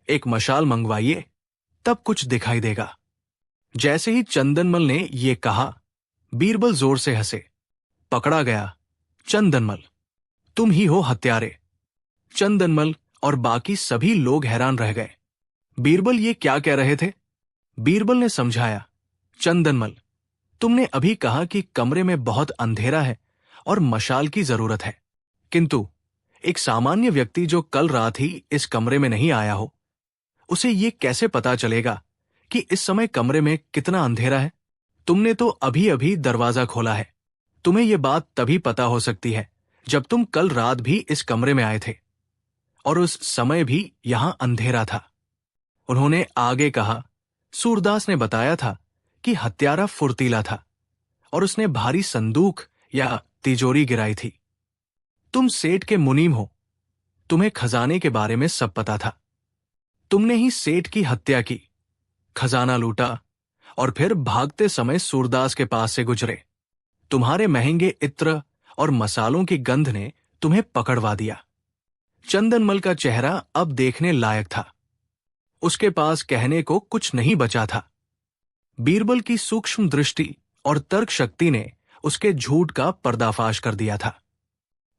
एक मशाल मंगवाइए, तब कुछ दिखाई देगा। जैसे ही चंदनमल ने ये कहा, बीरबल जोर से हंसे। पकड़ा गया। चंदनमल, तुम ही हो हत्यारे। चंदनमल और बाकी सभी लोग हैरान रह गए। बीरबल ये क्या कह रहे थे? बीरबल ने समझाया, चंदनमल, तुमने अभी कहा कि कमरे में बहुत अंधेरा है और मशाल की जरूरत है, किंतु एक सामान्य व्यक्ति जो कल रात ही इस कमरे में नहीं आया हो, उसे ये कैसे पता चलेगा कि इस समय कमरे में कितना अंधेरा है? तुमने तो अभी अभी दरवाजा खोला है। तुम्हें यह बात तभी पता हो सकती है जब तुम कल रात भी इस कमरे में आए थे और उस समय भी यहां अंधेरा था। उन्होंने आगे कहा, सूरदास ने बताया था कि हत्यारा फुर्तीला था और उसने भारी संदूक या तिजोरी गिराई थी। तुम सेठ के मुनीम हो, तुम्हें खजाने के बारे में सब पता था। तुमने ही सेठ की हत्या की, खजाना लूटा और फिर भागते समय सूरदास के पास से गुजरे। तुम्हारे महंगे इत्र और मसालों की गंध ने तुम्हें पकड़वा दिया। चंदनमल का चेहरा अब देखने लायक था। उसके पास कहने को कुछ नहीं बचा था। बीरबल की सूक्ष्म दृष्टि और तर्क शक्ति ने उसके झूठ का पर्दाफाश कर दिया था।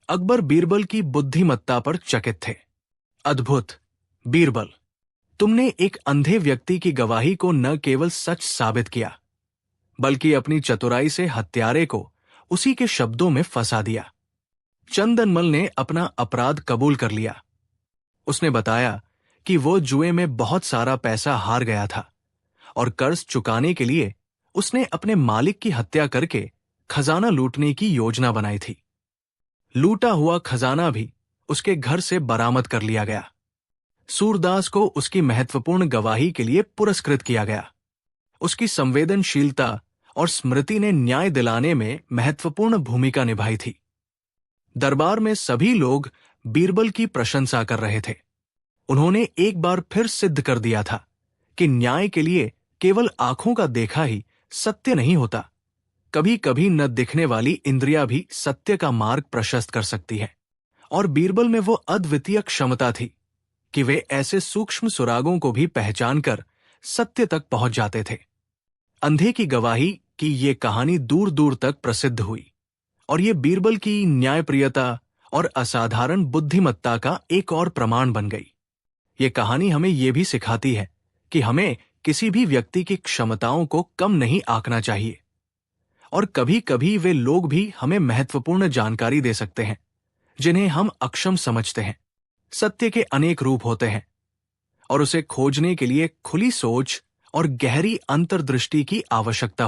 अकबर बीरबल की बुद्धिमत्ता पर चकित थे। अद्भुत! बीरबल, तुमने एक अंधे व्यक्ति की गवाही को न केवल सच साबित किया, बल्कि अपनी चतुराई से हत्यारे को उसी के शब्दों में फंसा दिया। चंदनमल ने अपना अपराध कबूल कर लिया। उसने बताया कि वो जुए में बहुत सारा पैसा हार गया था और कर्ज चुकाने के लिए उसने अपने मालिक की हत्या करके खजाना लूटने की योजना बनाई थी। लूटा हुआ खजाना भी उसके घर से बरामद कर लिया गया। सूरदास को उसकी महत्वपूर्ण गवाही के लिए पुरस्कृत किया गया। उसकी संवेदनशीलता और स्मृति ने न्याय दिलाने में महत्वपूर्ण भूमिका निभाई थी। दरबार में सभी लोग बीरबल की प्रशंसा कर रहे थे। उन्होंने एक बार फिर सिद्ध कर दिया था कि न्याय के लिए केवल आंखों का देखा ही सत्य नहीं होता। कभी कभी न दिखने वाली इंद्रियां भी सत्य का मार्ग प्रशस्त कर सकती है। और बीरबल में वो अद्वितीय क्षमता थी कि वे ऐसे सूक्ष्म सुरागों को भी पहचान कर सत्य तक पहुंच जाते थे। अंधे की गवाही की ये कहानी दूर दूर तक प्रसिद्ध हुई और ये बीरबल की न्यायप्रियता और असाधारण बुद्धिमत्ता का एक और प्रमाण बन गई। ये कहानी हमें ये भी सिखाती है कि हमें किसी भी व्यक्ति की क्षमताओं को कम नहीं आंकना चाहिए, और कभी कभी वे लोग भी हमें महत्वपूर्ण जानकारी दे सकते हैं जिन्हें हम अक्षम समझते हैं। सत्य के अनेक रूप होते हैं और उसे खोजने के लिए खुली सोच और गहरी अंतर्दृष्टि की आवश्यकता